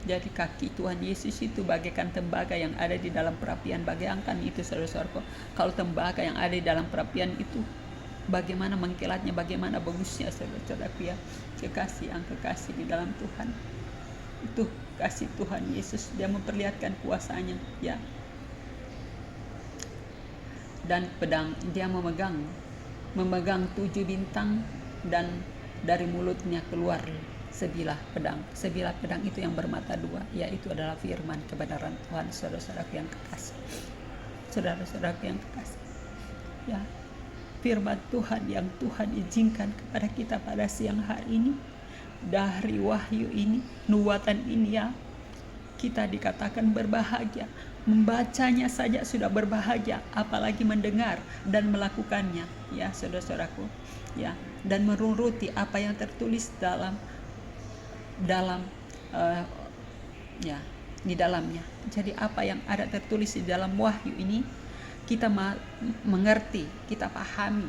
Speaker 1: jadi kaki Tuhan Yesus itu bagaikan tembaga yang ada di dalam perapian. Bayangkan itu, saudara-saudaraku, kalau tembaga yang ada di dalam perapian itu bagaimana mengkilatnya, bagaimana bagusnya, saudara-saudaraku ya. Kekasih yang kekasih di dalam Tuhan, itu kasih Tuhan Yesus, dia memperlihatkan kuasanya ya. Dan pedang, dia memegang 7 bintang, dan dari mulutnya keluar sebilah pedang itu yang bermata 2, yaitu adalah firman kebenaran Tuhan, saudara-saudaraku yang kekasih. Saudara-saudaraku yang kekasih ya, firman Tuhan yang Tuhan izinkan kepada kita pada siang hari ini, dari wahyu ini, nubuatan ini ya, kita dikatakan berbahagia. Membacanya saja sudah berbahagia, apalagi mendengar dan melakukannya ya, saudara-saudaraku ya, dan menuruti apa yang tertulis dalam ya, di dalamnya. Jadi apa yang ada tertulis di dalam wahyu ini kita mengerti, kita pahami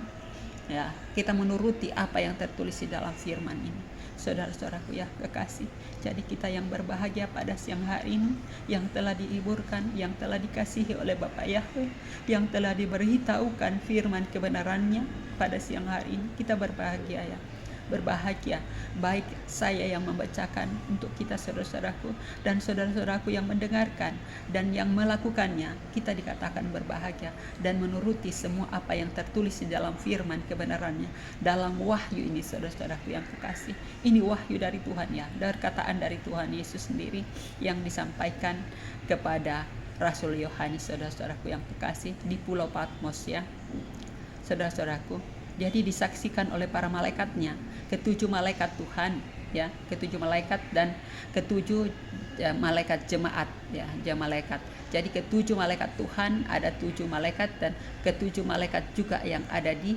Speaker 1: ya, kita menuruti apa yang tertulis di dalam firman ini, saudara-saudaraku ya kekasih. Jadi kita yang berbahagia pada siang hari ini, yang telah dihiburkan, yang telah dikasihi oleh Bapa Yahweh, yang telah diberitahukan firman kebenarannya pada siang hari ini, kita berbahagia ya.
Speaker 2: berbahagia, baik saya yang membacakan untuk kita saudara-saudaraku dan saudara-saudaraku yang mendengarkan dan yang melakukannya. Kita dikatakan berbahagia dan menuruti semua apa yang tertulis di dalam firman kebenarannya, dalam wahyu ini saudara-saudaraku yang kekasih. Ini wahyu dari Tuhan ya, dari perkataan dari Tuhan Yesus sendiri yang disampaikan kepada Rasul Yohanes, saudara-saudaraku yang kekasih, di Pulau Patmos ya, saudara-saudaraku. Jadi disaksikan oleh para malaikatnya, ketujuh malaikat Tuhan ya, ketujuh malaikat dan ketujuh malaikat jemaat ya, malaikat. Jadi ketujuh malaikat Tuhan, ada 7 malaikat dan ketujuh malaikat juga yang ada di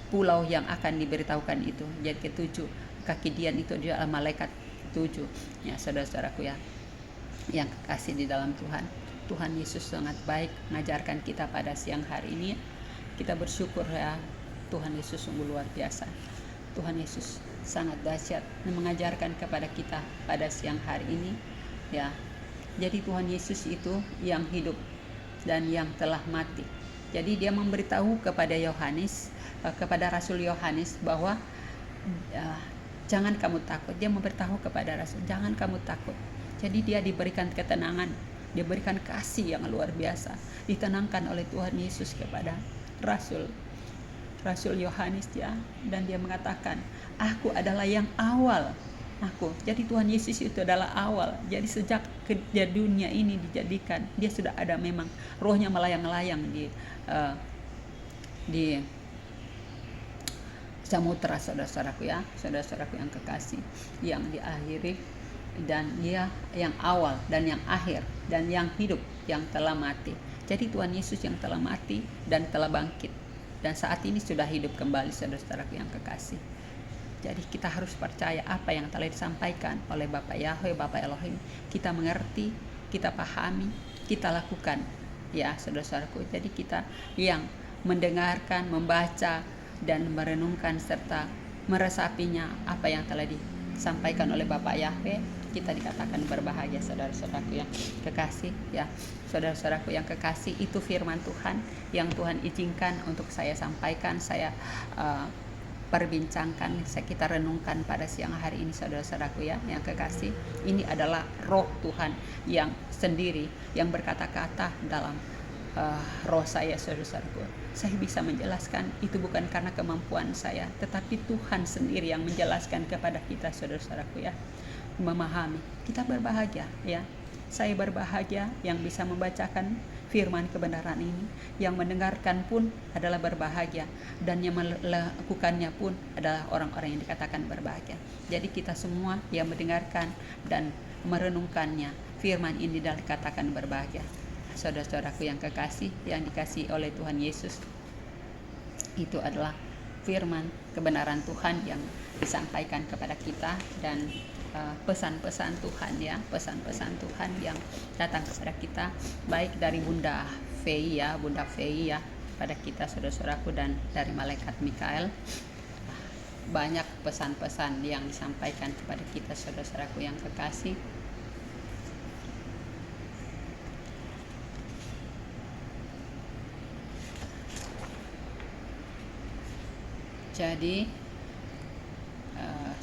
Speaker 2: pulau yang akan diberitahukan itu. Jadi ketujuh kaki dian itu adalah malaikat 7 ya, saudara-saudaraku ya yang kekasih di dalam Tuhan. Tuhan Yesus sangat baik mengajarkan kita pada siang hari ini. Kita bersyukur ya, Tuhan Yesus sungguh luar biasa. Tuhan Yesus sangat dahsyat mengajarkan kepada kita pada siang hari ini ya. Jadi Tuhan Yesus itu yang hidup dan yang telah mati. Jadi dia memberitahu kepada Yohanes, kepada Rasul Yohanes bahwa jangan kamu takut. Dia memberitahu kepada Rasul, jangan kamu takut. Jadi dia diberikan ketenangan, diberikan kasih yang luar biasa, ditenangkan oleh Tuhan Yesus kepada Rasul Yohanes ya, dan dia mengatakan, aku adalah yang awal. Jadi Tuhan Yesus itu adalah awal. Jadi sejak dunia ini dijadikan, dia sudah ada, memang rohnya melayang-layang di samudra saudara-saudaraku ya, saudara-saudaraku yang kekasih, yang diakhiri, dan dia yang awal dan yang akhir dan yang hidup, yang telah mati. Jadi Tuhan Yesus yang telah mati dan telah bangkit dan saat ini sudah hidup kembali saudara-saudaraku yang kekasih. Jadi kita harus percaya apa yang telah disampaikan oleh Bapak Yahweh, Bapak Elohim. Kita mengerti, kita pahami, kita lakukan ya saudara-saudaraku. Jadi kita yang mendengarkan, membaca dan merenungkan serta meresapinya apa yang telah disampaikan oleh Bapak Yahweh, kita dikatakan berbahagia saudara-saudaraku yang kekasih ya. Saudara-saudaraku yang kekasih, itu firman Tuhan yang Tuhan izinkan untuk saya sampaikan, saya perbincangkan, kita renungkan pada siang hari ini saudara-saudaraku ya yang kekasih. Ini adalah roh Tuhan yang sendiri yang berkata-kata dalam roh saya saudara-saudaraku. Saya bisa menjelaskan itu bukan karena kemampuan saya, tetapi Tuhan sendiri yang menjelaskan kepada kita saudara-saudaraku ya, memahami. Kita berbahagia ya. Saya berbahagia yang bisa membacakan firman kebenaran ini, yang mendengarkan pun adalah berbahagia, dan yang melakukannya pun adalah orang-orang yang dikatakan berbahagia. Jadi kita semua yang mendengarkan dan merenungkannya, firman ini adalah dikatakan berbahagia. Saudara-saudaraku yang kekasih, yang dikasihi oleh Tuhan Yesus, itu adalah firman kebenaran Tuhan yang disampaikan kepada kita, dan pesan-pesan Tuhan ya, pesan-pesan Tuhan yang datang kepada kita, baik dari Bunda Fei ya, pada kita saudara-saudaraku, dan dari malaikat Mikael. Banyak pesan-pesan yang disampaikan kepada kita saudara-saudaraku yang kekasih. Jadi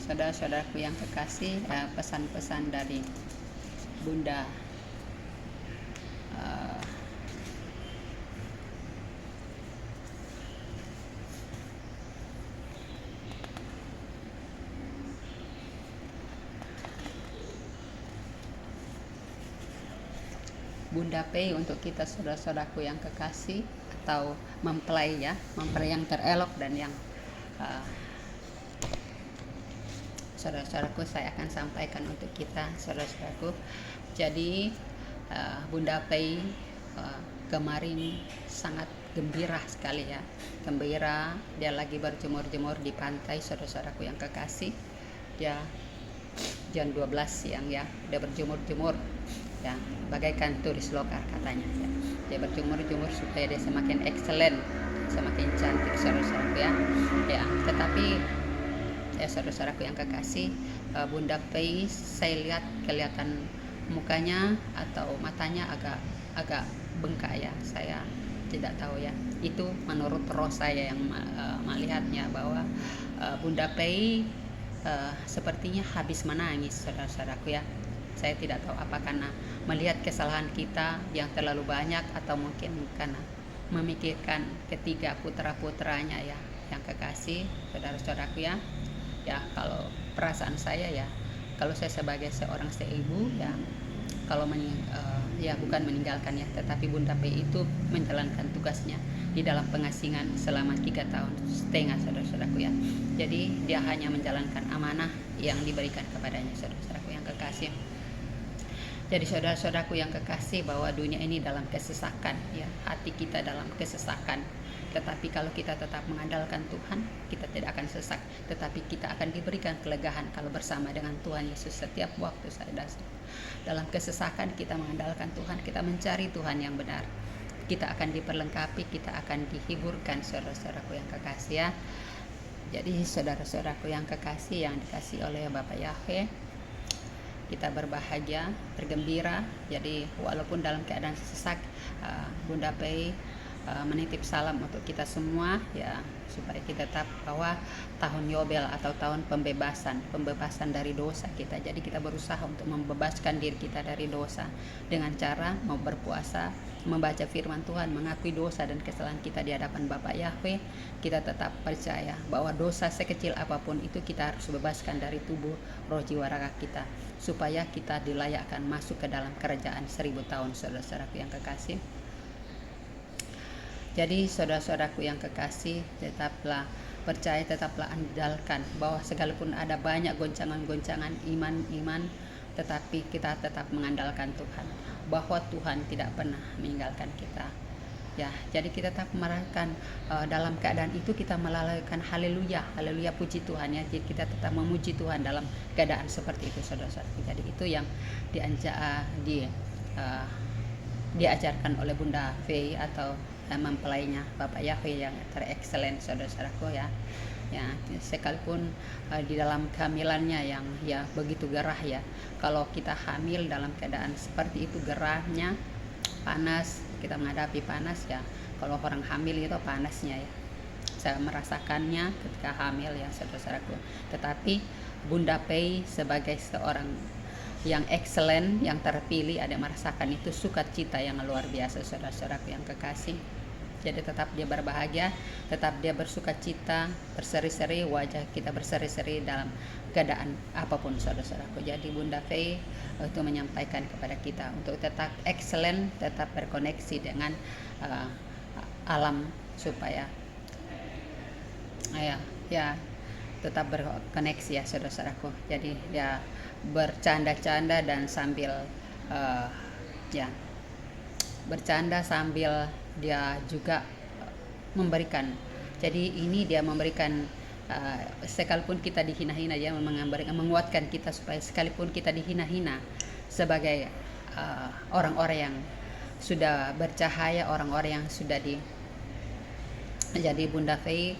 Speaker 2: saudara-saudaraku yang kekasih, pesan-pesan dari Bunda Bunda Pei untuk kita saudara-saudaraku yang kekasih, atau mempelai ya, mempelai yang terelok dan yang saudara-saudaraku, saya akan sampaikan untuk kita saudara-saudaraku. Jadi Bunda Pei kemarin sangat gembira sekali ya, gembira. Dia lagi berjemur-jemur di pantai saudara-saudaraku yang kekasih. Dia jam 12 siang ya, dia berjemur-jemur ya, bagaikan turis lokal katanya ya. Dia berjemur-jemur supaya dia semakin excellent, semakin cantik saudara-saudaraku ya. Ya, tetapi ya saudara-saudaraku yang kekasih, Bunda Pei, saya lihat kelihatan mukanya atau matanya agak bengkak ya. Saya tidak tahu ya, itu menurut roh saya yang melihatnya, bahwa
Speaker 1: Bunda Pei sepertinya habis menangis, saudara-saudaraku ya. Saya tidak tahu apa karena melihat kesalahan kita yang terlalu banyak atau mungkin karena memikirkan ketiga putra-putranya ya yang kekasih, saudara-saudaraku ya. Ya kalau perasaan saya ya, kalau saya sebagai seorang ibu ya, kalau ya bukan meninggalkan ya, tetapi Bunda Pei itu menjalankan tugasnya di dalam pengasingan selama 3,5 tahun, saudara-saudaraku ya. Jadi dia hanya menjalankan amanah yang diberikan kepadanya, saudara-saudaraku yang kekasih. Jadi saudara-saudaraku yang kekasih, bahwa dunia ini dalam kesesakan ya, hati kita dalam kesesakan. Tetapi kalau kita tetap mengandalkan Tuhan, kita tidak akan sesak, tetapi kita akan diberikan kelegaan kalau bersama dengan Tuhan Yesus setiap waktu. Dalam kesesakan kita mengandalkan Tuhan, kita mencari Tuhan yang benar, kita akan diperlengkapi, kita akan dihiburkan, saudara-saudaraku yang kekasih ya. Jadi saudara-saudaraku yang kekasih, yang dikasih oleh Bapak Yahweh, kita berbahagia, bergembira. Jadi walaupun dalam keadaan sesak, Bunda Pei menitip salam untuk kita semua ya, supaya kita tetap bahwa tahun Yobel atau tahun pembebasan dari dosa kita. Jadi kita berusaha untuk membebaskan diri kita dari dosa dengan cara mau berpuasa, membaca firman Tuhan, mengakui dosa dan kesalahan kita di hadapan Bapak Yahweh. Kita tetap percaya bahwa dosa sekecil apapun itu kita harus bebaskan dari tubuh, roh, jiwa, raga kita, supaya kita dilayakkan masuk ke dalam kerajaan 1000 tahun, saudara-saudaraku yang kekasih. Jadi saudara-saudaraku yang kekasih, tetaplah percaya, tetaplah andalkan bahwa sekalipun ada banyak goncangan-goncangan iman, tetapi kita tetap mengandalkan Tuhan, bahwa Tuhan tidak pernah meninggalkan kita ya. Jadi kita tetap merayakan dalam keadaan itu kita melalaikan haleluya, haleluya, puji Tuhan ya. Jadi kita tetap memuji Tuhan dalam keadaan seperti itu, saudara-saudara. Jadi itu yang diajarkan oleh Bunda Fei atau mempelainya Bapak Yahweh yang terexcellent, saudara-saudaraku ya. Ya, sekalipun di dalam kehamilannya yang ya begitu gerah ya. Kalau kita hamil dalam keadaan seperti itu, gerahnya, panas, kita menghadapi panas ya. Kalau orang hamil itu panasnya ya, saya merasakannya ketika hamil ya, saudara-saudaraku. Tetapi Bunda Pei sebagai seorang yang excellent, yang terpilih, ada merasakan itu sukacita yang luar biasa, saudara-saudaraku yang kekasih. Jadi tetap dia berbahagia, tetap dia bersukacita, berseri-seri, wajah kita berseri-seri dalam keadaan apapun, saudara-saudaraku. Jadi Bunda Fei itu menyampaikan kepada kita untuk tetap excellent, tetap berkoneksi dengan alam, supaya ya tetap berkoneksi ya, saudara-saudaraku. Jadi dia bercanda-canda dan sambil bercanda sambil dia juga memberikan. Jadi ini dia memberikan sekalipun kita dihina-hina, dia menguatkan kita supaya sekalipun kita dihina-hina sebagai orang-orang yang sudah bercahaya, orang-orang yang sudah jadi Bunda Fei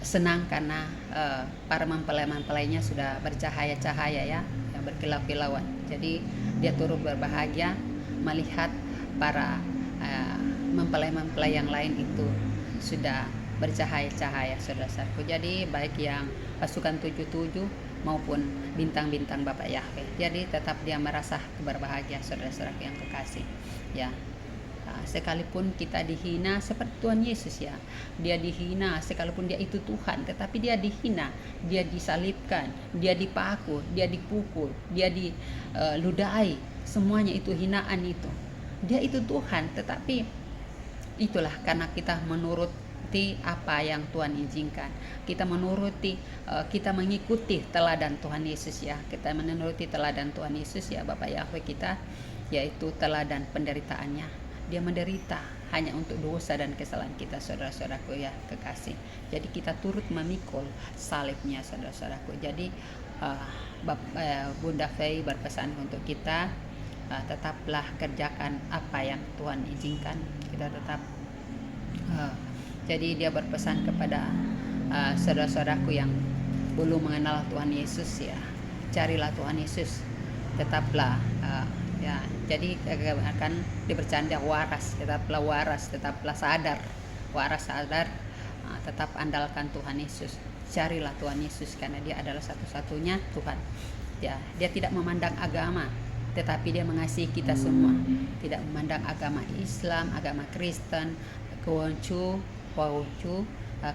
Speaker 1: senang karena para mempelai-mempelainya sudah bercahaya-cahaya ya, yang berkilau-kilauan. Jadi dia turut berbahagia melihat para mempelai-mempelai yang lain itu sudah bercahaya-cahaya, saudara-saudaraku. Jadi baik yang pasukan 77 maupun bintang-bintang Bapak Yahweh. Jadi tetap dia merasa berbahagia, saudara-saudaraku yang kekasih ya. Sekalipun kita dihina seperti Tuhan Yesus ya, dia dihina sekalipun dia itu Tuhan, tetapi dia dihina, dia disalibkan, dia dipaku, dia dipukul, dia diludahi, semuanya itu hinaan itu. Dia itu Tuhan, tetapi itulah karena kita menuruti apa yang Tuhan izinkan. Kita menuruti, kita mengikuti teladan Tuhan Yesus ya. Kita menuruti teladan Tuhan Yesus ya, Bapak Yahweh kita, yaitu teladan penderitaannya. Dia menderita hanya untuk dosa dan kesalahan kita, saudara-saudaraku ya kekasih. Jadi kita turut memikul salibnya, saudara-saudaraku. Jadi Bunda Fei berpesan untuk kita, tetaplah kerjakan apa yang Tuhan izinkan. Kita tetap jadi dia berpesan kepada saudara-saudaraku yang belum mengenal Tuhan Yesus ya, carilah Tuhan Yesus, tetaplah ya. Jadi akan dibercanda waras, tetaplah sadar, tetap andalkan Tuhan Yesus, carilah Tuhan Yesus karena dia adalah satu-satunya Tuhan ya. Dia tidak memandang agama, tetapi dia mengasihi kita semua, tidak memandang agama Islam, agama Kristen,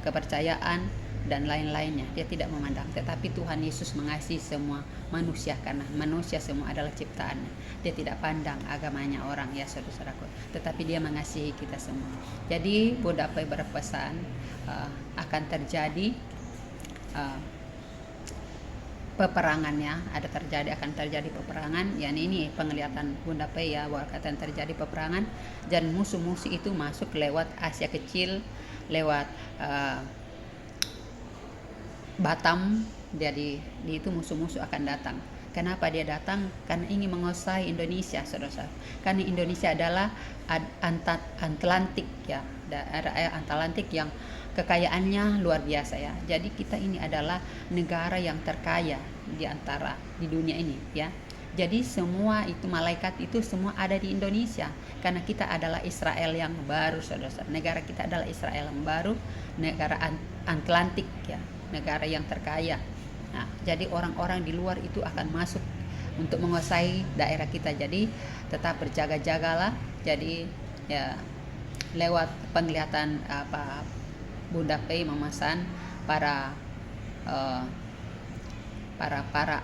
Speaker 1: kepercayaan dan lain-lainnya. Dia tidak memandang, tetapi Tuhan Yesus mengasihi semua manusia karena manusia semua adalah ciptaannya. Dia tidak pandang agamanya orang ya saudara-saudaraku, tetapi dia mengasihi kita semua. Jadi Bunda Pei berpesan akan terjadi peperangannya, akan terjadi peperangan. Yani ini penglihatan Bunda Pei ya, bahwa akan terjadi peperangan dan musuh-musuh itu masuk lewat Asia Kecil, lewat Batam. Jadi itu musuh-musuh akan datang. Kenapa dia datang? Karena ingin menguasai Indonesia, saudara. Karena Indonesia adalah Atlantik ya, daerah Atlantik yang kekayaannya luar biasa ya. Jadi kita ini adalah negara yang terkaya di dunia ini ya. Jadi semua itu malaikat itu semua ada di Indonesia karena kita adalah Israel yang baru, saudara. Negara kita adalah Israel yang baru, negara Atlantik ya, negara yang terkaya. Nah, jadi orang-orang di luar itu akan masuk untuk menguasai daerah kita. Jadi tetap berjaga-jagalah. Jadi ya lewat penglihatan Bunda Pei memesan para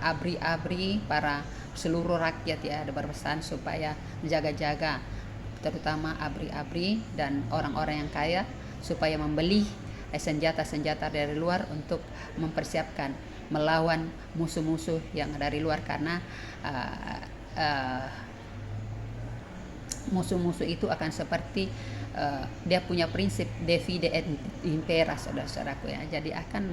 Speaker 1: abri-abri, para seluruh rakyat ya, ada berpesan supaya menjaga-jaga, terutama abri-abri dan orang-orang yang kaya, supaya membeli senjata-senjata dari luar untuk mempersiapkan melawan musuh-musuh yang dari luar, karena musuh-musuh itu akan seperti dia punya prinsip divide et impera, saudara-saudaraku ya. Jadi akan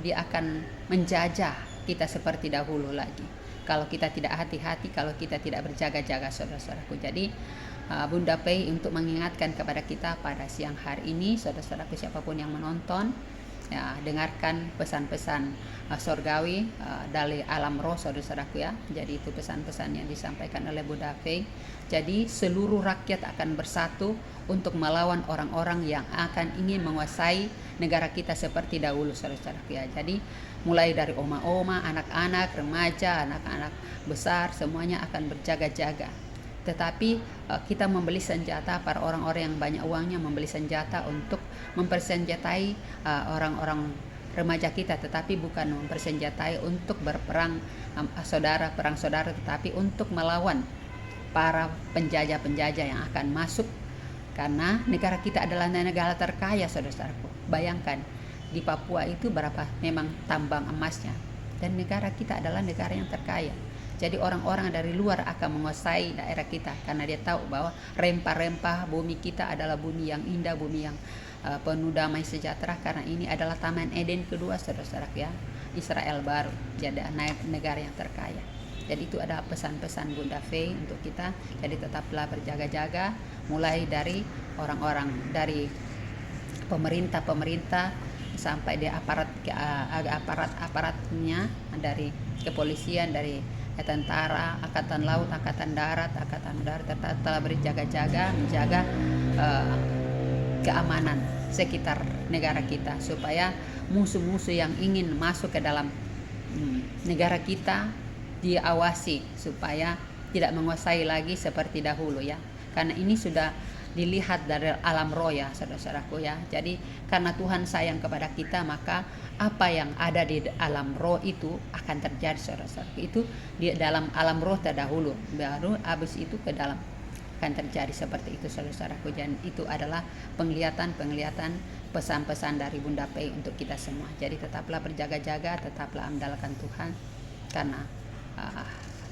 Speaker 1: dia akan menjajah kita seperti dahulu lagi kalau kita tidak hati-hati, kalau kita tidak berjaga-jaga, saudara-saudaraku. Jadi Bunda Pei untuk mengingatkan kepada kita pada siang hari ini, saudara-saudaraku, siapapun yang menonton ya, dengarkan pesan-pesan sorgawi dari alam roh, saudara-saudaraku ya. Jadi itu pesan-pesan yang disampaikan oleh Bunda Pei. Jadi seluruh rakyat akan bersatu untuk melawan orang-orang yang akan ingin menguasai negara kita seperti dahulu, saudara-saudaraku ya. Jadi mulai dari oma-oma, anak-anak, remaja, anak-anak besar, semuanya akan berjaga-jaga. Tetapi kita membeli senjata, para orang-orang yang banyak uangnya membeli senjata untuk mempersenjatai orang-orang remaja kita, tetapi bukan mempersenjatai untuk berperang perang saudara, tetapi untuk melawan para penjajah-penjajah yang akan masuk, karena negara kita adalah negara terkaya, saudara-saudaraku. Bayangkan di Papua itu berapa memang tambang emasnya, dan negara kita adalah negara yang terkaya. Jadi orang-orang dari luar akan menguasai daerah kita karena dia tahu bahwa rempah-rempah bumi kita adalah bumi yang indah, bumi yang penuh damai sejahtera, karena ini adalah Taman Eden kedua, saudara-saudara ya. Israel baru jadi negara yang terkaya. Jadi itu adalah pesan-pesan Bunda Pei untuk kita. Jadi tetaplah berjaga-jaga, mulai dari orang-orang, dari pemerintah sampai di aparatnya, dari kepolisian, dari tentara, angkatan laut, angkatan darat, tetap telah berjaga-jaga menjaga keamanan sekitar negara kita, supaya musuh-musuh yang ingin masuk ke dalam negara kita diawasi supaya tidak menguasai lagi seperti dahulu ya. Karena ini sudah dilihat dari alam roh ya, saudara-saudaraku ya. Jadi karena Tuhan sayang kepada kita, maka apa yang ada di alam roh itu akan terjadi, saudara-saudaraku. Itu di dalam alam roh terdahulu, baru habis itu ke dalam akan terjadi seperti itu, saudara-saudaraku. Dan itu adalah penglihatan pesan-pesan dari Bunda Pei untuk kita semua. Jadi tetaplah berjaga-jaga, tetaplah andalkan Tuhan, karena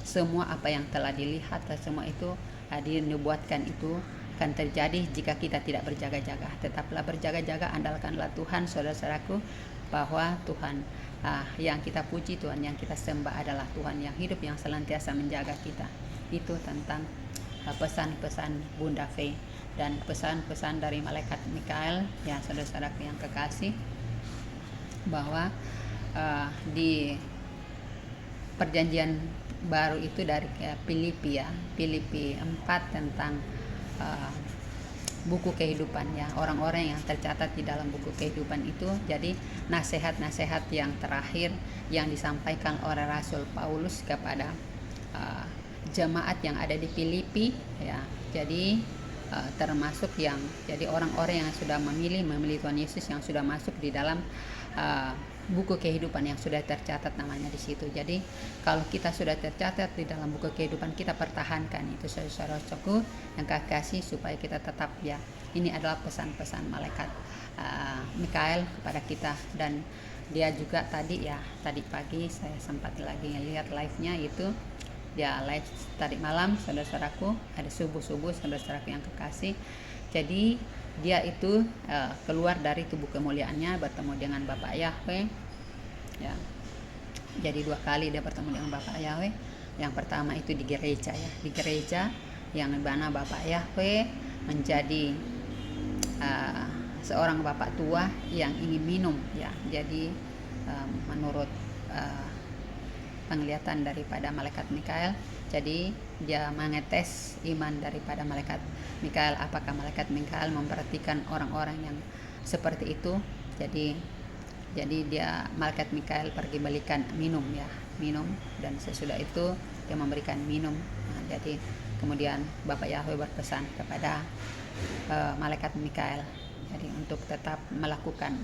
Speaker 1: semua apa yang telah dilihat, semua itu dinubuatkan itu akan terjadi jika kita tidak berjaga-jaga. Tetaplah berjaga-jaga, andalkanlah Tuhan, saudara-saudaraku, bahwa Tuhan yang kita puji, Tuhan yang kita sembah adalah Tuhan yang hidup, yang senantiasa menjaga kita. Itu tentang pesan-pesan Bunda Pei dan pesan-pesan dari malaikat Mikael ya, saudara-saudaraku yang kekasih, bahwa di perjanjian baru itu dari Filipi 4 tentang buku kehidupan ya, orang-orang yang tercatat di dalam buku kehidupan itu. Jadi nasihat-nasihat yang terakhir yang disampaikan oleh Rasul Paulus kepada jemaat yang ada di Filipi ya. Jadi termasuk yang jadi orang-orang yang sudah memilih Tuhan Yesus, yang sudah masuk di dalam buku kehidupan yang sudah tercatat namanya di situ. Jadi kalau kita sudah tercatat di dalam buku kehidupan, kita pertahankan itu, saudara-saudaraku yang kasih, supaya kita tetap ya. Ini adalah pesan-pesan malaikat Mikael kepada kita. Dan dia juga tadi pagi saya sempat lagi ngelihat live-nya itu, dia live tadi malam, saudara-saudaraku, ada subuh-subuh, saudara-saudaraku yang kekasih. Jadi dia itu keluar dari tubuh kemuliaannya, bertemu dengan Bapak Yahweh ya. Jadi 2 kali dia bertemu dengan Bapak Yahweh. Yang pertama itu di gereja ya, di gereja yang mana Bapak Yahweh menjadi seorang bapak tua yang ingin minum ya. Jadi menurut penglihatan daripada malaikat Mikael, jadi dia mengetes iman daripada malaikat Mikael, apakah malaikat Mikael memperhatikan orang-orang yang seperti itu. Jadi dia, malaikat Mikael pergi belikan minum ya, minum, dan sesudah itu dia memberikan minum. Nah, jadi kemudian Bapak Yahweh berpesan kepada malaikat Mikael, jadi untuk tetap melakukan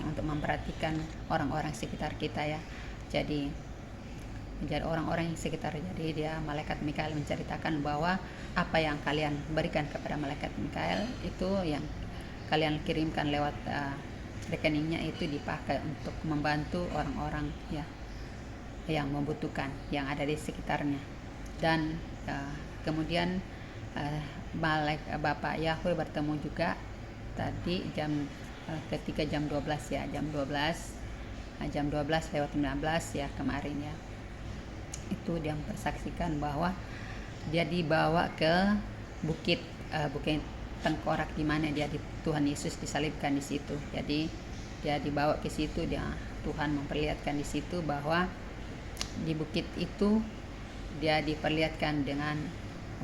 Speaker 1: untuk memperhatikan orang-orang sekitar kita ya. Jadi menjadi orang-orang yang sekitar. Jadi dia, malaikat Mikael, menceritakan bahwa apa yang kalian berikan kepada malaikat Mikael itu, yang kalian kirimkan lewat rekeningnya, itu dipakai untuk membantu orang-orang ya yang membutuhkan, yang ada di sekitarnya. Dan kemudian Bapak Yahweh bertemu juga tadi ketika jam 12 ya, jam 12 lewat 19 ya kemarin ya. Itu dia mempersaksikan bahwa dia dibawa ke bukit Tengkorak, di mana Tuhan Yesus disalibkan di situ. Jadi dia dibawa ke situ, Tuhan memperlihatkan di situ bahwa di bukit itu dia diperlihatkan dengan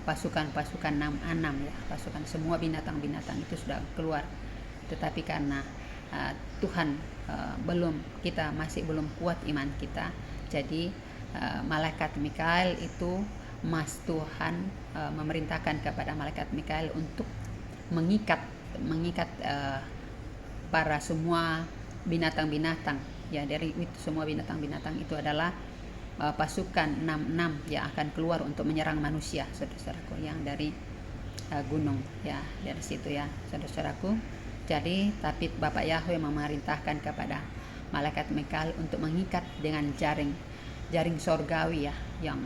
Speaker 1: pasukan-pasukan 6 ya, pasukan semua binatang-binatang itu sudah keluar. Tetapi karena Tuhan masih belum kuat iman kita, jadi malaikat Mikael itu, Tuhan memerintahkan kepada malaikat Mikael untuk mengikat para semua binatang-binatang ya. Dari itu semua binatang-binatang itu adalah pasukan 6 yang akan keluar untuk menyerang manusia, saudara-saudaraku, yang dari gunung ya, dari situ ya, saudara-saudaraku. Jadi tapi Bapak Yahweh memerintahkan kepada malaikat Mikael untuk mengikat dengan jaring sorgawi ya, yang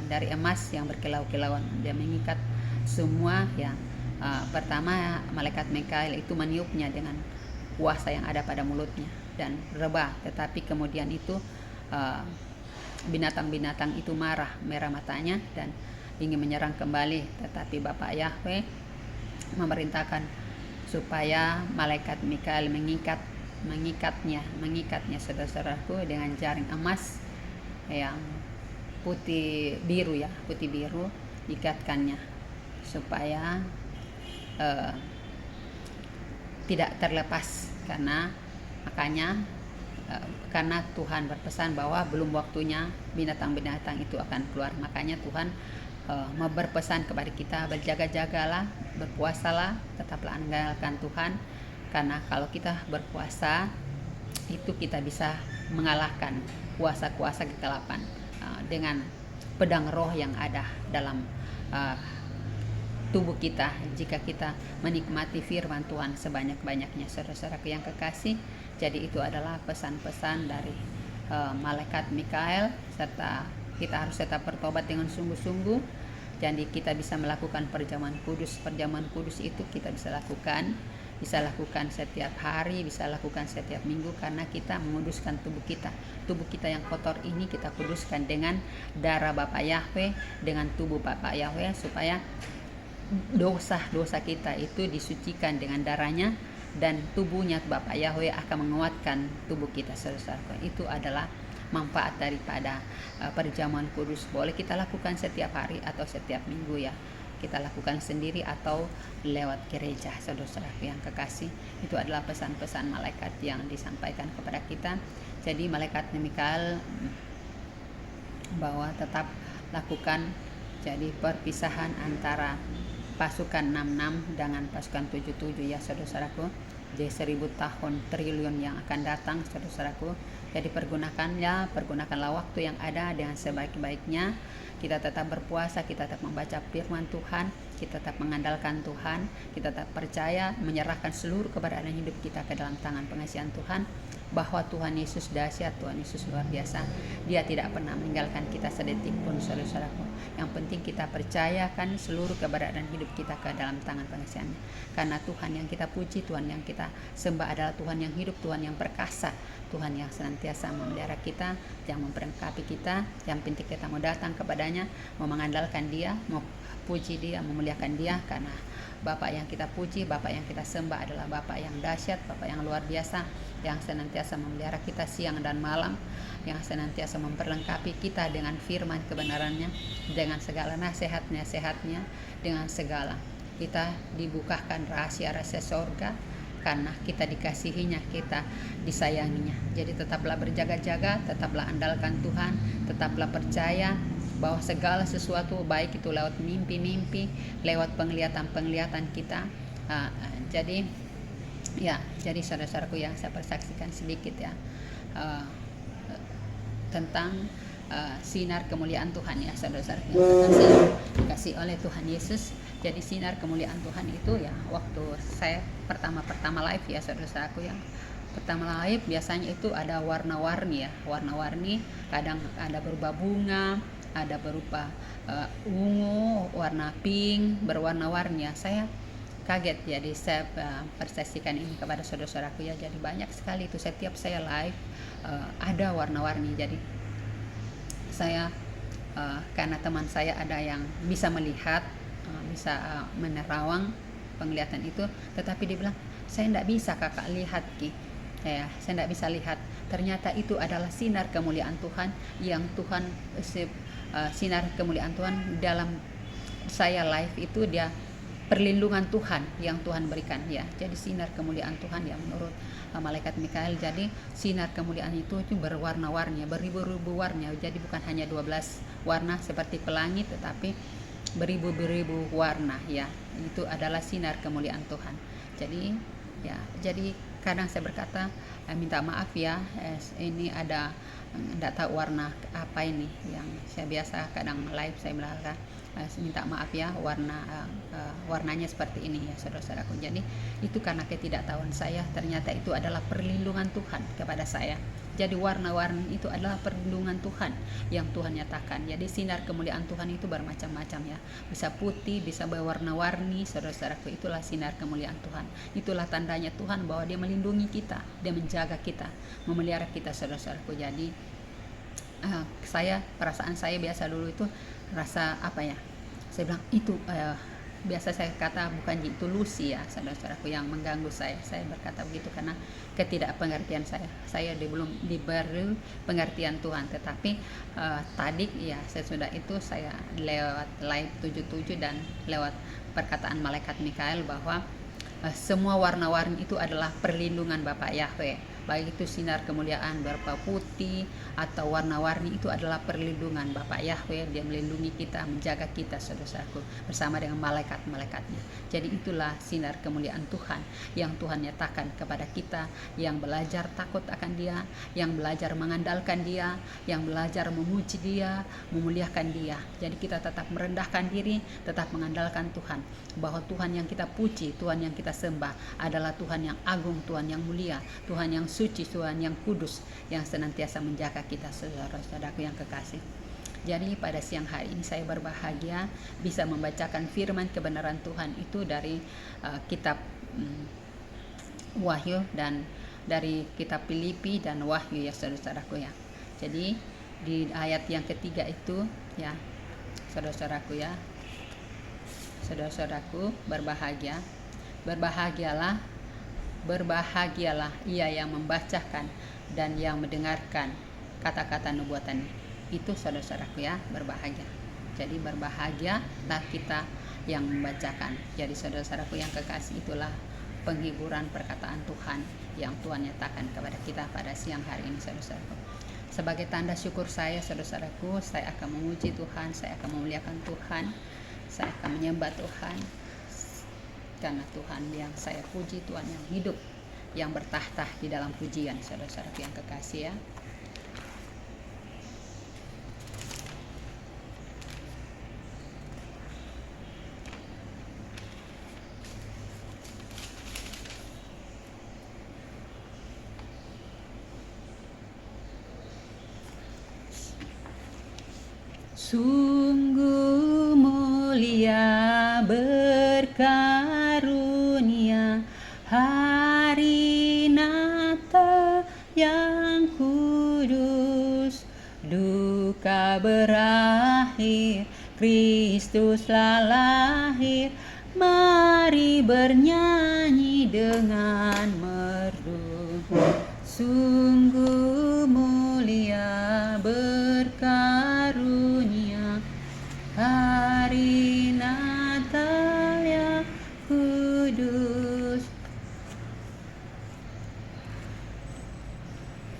Speaker 1: dari emas yang berkilau-kilauan. Dia mengikat semua yang pertama malaikat Mikael itu meniupnya dengan kuasa yang ada pada mulutnya dan rebah. Tetapi kemudian itu binatang-binatang itu merah matanya dan ingin menyerang kembali. Tetapi Bapak Yahweh memerintahkan supaya malaikat Mikael mengikatnya saudara-saudaraku dengan jaring emas yang putih biru, ikatkannya supaya tidak terlepas, karena Tuhan berpesan bahwa belum waktunya binatang-binatang itu akan keluar. Makanya Tuhan berpesan kepada kita, berjaga-jagalah, berpuasalah, tetaplah andalkan Tuhan, karena kalau kita berpuasa itu kita bisa mengalahkan kuasa-kuasa kegelapan dengan pedang roh yang ada dalam tubuh kita, jika kita menikmati firman Tuhan sebanyak-banyaknya, saudara-saudaraku yang kekasih. Jadi itu adalah pesan-pesan dari malaikat Mikael, serta kita harus tetap bertobat dengan sungguh-sungguh. Jadi kita bisa melakukan perjamuan kudus. Perjamuan kudus itu kita bisa lakukan setiap hari, bisa lakukan setiap minggu, karena kita menguduskan tubuh kita yang kotor ini, kita kuduskan dengan darah Bapak Yahweh, dengan tubuh Bapak Yahweh, supaya dosa-dosa kita itu disucikan dengan darahnya, dan tubuhnya Bapak Yahweh akan menguatkan tubuh kita, saudara-saudara. Itu adalah manfaat daripada perjamuan kudus. Boleh kita lakukan setiap hari atau setiap minggu ya. kita lakukan sendiri atau lewat gereja. Saudara-saudaraku yang kekasih, itu adalah pesan-pesan malaikat yang disampaikan kepada kita. Jadi malaikat Mikael bahwa tetap lakukan jadi perpisahan antara pasukan 66 dengan pasukan 77 ya saudara-saudaraku. Di 1000 tahun triliun yang akan datang saudara-saudaraku. Jadi pergunakanlah waktu yang ada dengan sebaik-baiknya. Kita tetap berpuasa, kita tetap membaca firman Tuhan, kita tetap mengandalkan Tuhan, kita tetap percaya, menyerahkan seluruh keberadaan hidup kita ke dalam tangan pengasihan Tuhan, bahwa Tuhan Yesus dahsyat, Tuhan Yesus luar biasa. Dia tidak pernah meninggalkan kita sedetik pun saudara-saudaraku. Yang penting kita percayakan seluruh keberadaan hidup kita ke dalam tangan pengasihan-Nya. Karena Tuhan yang kita puji, Tuhan yang kita sembah adalah Tuhan yang hidup, Tuhan yang perkasa, Tuhan yang senantiasa memelihara kita, yang memperlengkapi kita. Yang penting kita mau datang kepadanya, mau mengandalkan Dia, mau puji Dia, memuliakan Dia. Karena Bapa yang kita puji, Bapa yang kita sembah adalah Bapa yang dahsyat, Bapa yang luar biasa, yang senantiasa memelihara kita siang dan malam, yang senantiasa memperlengkapi kita dengan firman kebenarannya, dengan segala nasihat-nasihatnya, dengan segala kita dibukakan rahasia-rahasia sorga, karena kita dikasihinya, kita disayanginya. Jadi tetaplah berjaga-jaga, tetaplah andalkan Tuhan, tetaplah percaya bahwa segala sesuatu, baik itu lewat mimpi-mimpi, lewat penglihatan-penglihatan kita. Jadi saudara-saudaraku yang saya persaksikan sedikit ya tentang sinar kemuliaan Tuhan ya saudara-saudaraku yang dikasih oleh Tuhan Yesus. Jadi sinar kemuliaan Tuhan itu ya waktu saya pertama live ya saudara-saudaraku, yang pertama live biasanya itu ada warna-warni ya, warna-warni, kadang ada berupa bunga, ada berupa ungu, warna pink, berwarna-warni ya. Saya kaget, jadi saya persaksikan ini kepada saudara-saudaraku ya. Jadi banyak sekali itu setiap saya live ada warna-warni. Jadi saya karena teman saya ada yang bisa melihat, bisa menerawang penglihatan itu, tetapi dia bilang, saya tidak bisa kakak lihat Ki, saya tidak bisa lihat. Ternyata itu adalah sinar kemuliaan Tuhan yang Tuhan sinar kemuliaan Tuhan dalam saya live itu, dia perlindungan Tuhan yang Tuhan berikan ya. Jadi sinar kemuliaan Tuhan ya menurut malaikat Mikael. Jadi sinar kemuliaan itu berwarna-warni, beribu-ribu warna. Jadi bukan hanya 12 warna seperti pelangi, tetapi beribu-ribu warna ya. Itu adalah sinar kemuliaan Tuhan. Jadi kadang saya berkata, minta maaf ya, ini ada tidak tahu warna apa ini yang saya biasa kadang live saya bilang, minta maaf ya, warnanya seperti ini ya saudara-saudaraku. Jadi itu karena ketidaktahuan saya, ternyata itu adalah perlindungan Tuhan kepada saya. Jadi warna-warni itu adalah perlindungan Tuhan yang Tuhan nyatakan. Jadi sinar kemuliaan Tuhan itu bermacam-macam ya, bisa putih, bisa berwarna-warni saudara-saudaraku. Itulah sinar kemuliaan Tuhan. Itulah tandanya Tuhan bahwa Dia melindungi kita, Dia menjaga kita, memelihara kita saudara-saudaraku. Jadi perasaan saya biasa dulu itu rasa apa ya, saya bilang itu biasa saya kata bukan itu Lucy ya saudara-saudaraku yang mengganggu saya berkata begitu karena ketidakpengertian saya belum diberi pengertian Tuhan. Tetapi tadi ya sesudah itu saya lewat live 77 dan lewat perkataan malaikat Mikael bahwa semua warna-warni itu adalah perlindungan Bapa Yahweh, baik itu sinar kemuliaan berupa putih atau warna-warni, itu adalah perlindungan Bapa Yahweh. Dia melindungi kita, menjaga kita saudara-saudaraku bersama dengan malaikat-malaikatnya. Jadi itulah sinar kemuliaan Tuhan yang Tuhan nyatakan kepada kita yang belajar takut akan Dia, yang belajar mengandalkan Dia, yang belajar memuji Dia, memuliakan Dia. Jadi kita tetap merendahkan diri, tetap mengandalkan Tuhan, bahwa Tuhan yang kita puji, Tuhan yang kita sembah adalah Tuhan yang agung, Tuhan yang mulia, Tuhan yang suci, Tuhan yang kudus, yang senantiasa menjaga kita saudara-saudaraku yang kekasih. Jadi pada siang hari ini saya berbahagia bisa membacakan firman kebenaran Tuhan itu dari kitab Wahyu dan dari kitab Filipi dan Wahyu ya saudara-saudaraku ya. Jadi di ayat yang ketiga itu ya saudara-saudaraku ya, saudara-saudaraku Berbahagialah ia yang membacakan dan yang mendengarkan kata-kata nubuatan itu saudara-saudaraku ya, berbahagia. Jadi berbahagialah kita yang membacakan. Jadi saudara-saudaraku yang kekasih, itulah penghiburan perkataan Tuhan yang Tuhan nyatakan kepada kita pada siang hari ini, saudara-saudaraku. Sebagai tanda syukur saya, saudara-saudaraku, saya akan memuji Tuhan, saya akan memuliakan Tuhan, saya akan menyembah Tuhan, karena Tuhan yang saya puji, Tuhan yang hidup, yang bertahta di dalam pujian, saudara-saudaraku yang kekasih ya. Sungguh mulia berkarunia hari Natal yang kudus, duka berakhir, Kristuslah lahir, mari bernyanyi dengan merdu. Sungguh mulia berkarunia hari Natal yang kudus.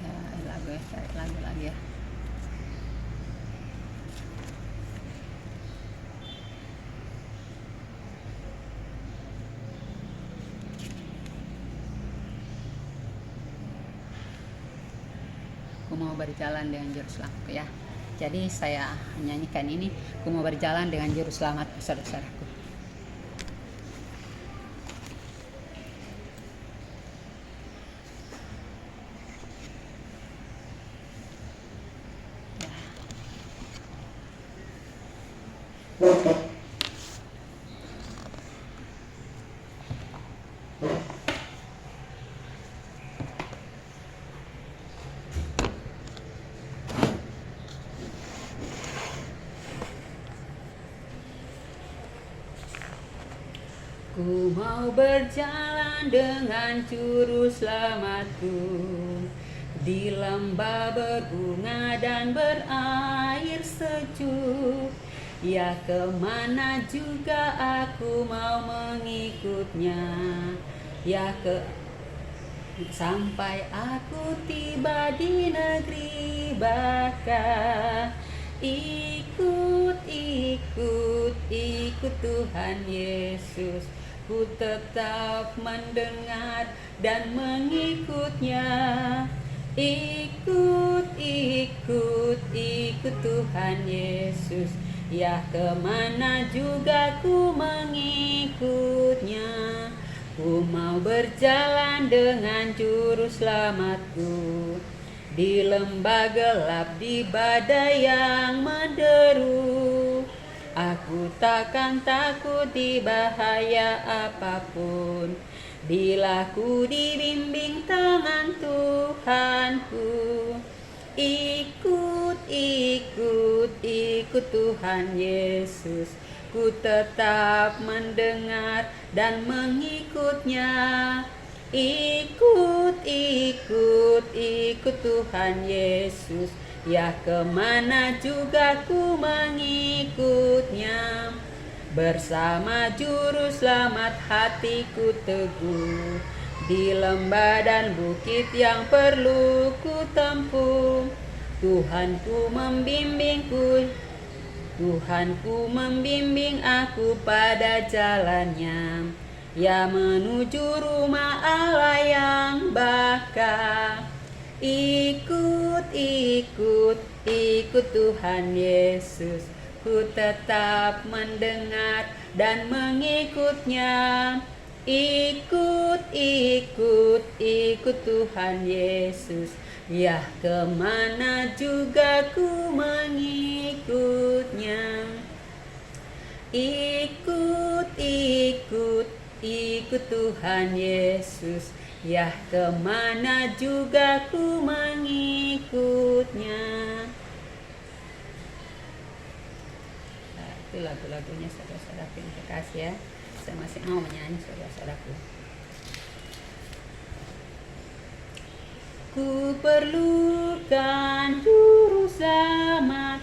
Speaker 1: Ya, lagu ya, cari lagu lagi ya. Ku mau berjalan dengan juru selamatku ya. Jadi saya nyanyikan ini, ku mau berjalan dengan juru selamat, saudara-saudaraku. Ku mau berjalan dengan juru selamatku di lembah berbunga dan berair sejuk. Ya, kemana juga aku mau mengikutnya. Ya, sampai aku tiba di negeri Baka. Ikut Tuhan Yesus. Ku tetap mendengar dan mengikutnya. Ikut Tuhan Yesus. Ya, kemana juga ku mengikutnya. Ku mau berjalan dengan juru selamatku di lembah gelap, di badai yang menderu. Aku takkan takut di bahaya apapun, bila ku dibimbing tangan Tuhanku. Ikut Tuhan Yesus. Ku tetap mendengar dan mengikutnya. Ikut Tuhan Yesus. Ya, kemana juga ku mengikutnya. Bersama juru selamat hatiku teguh, di lembah dan bukit yang perlu ku tempuh. Tuhanku membimbing aku pada jalannya, ya menuju rumah Allah yang baka. Ikut Tuhan Yesus. Ku tetap mendengar dan mengikutnya. Ikut Tuhan Yesus. Ya, kemana juga ku mengikutnya. Ikut Tuhan Yesus. Ya, kemana juga ku mengikutnya. Nah, itu lagu-lagunya saudara-saudaraku yang kekasih ya. Saya masih mau menyanyi saudara-saudaraku. Ku perlukan juru selamat.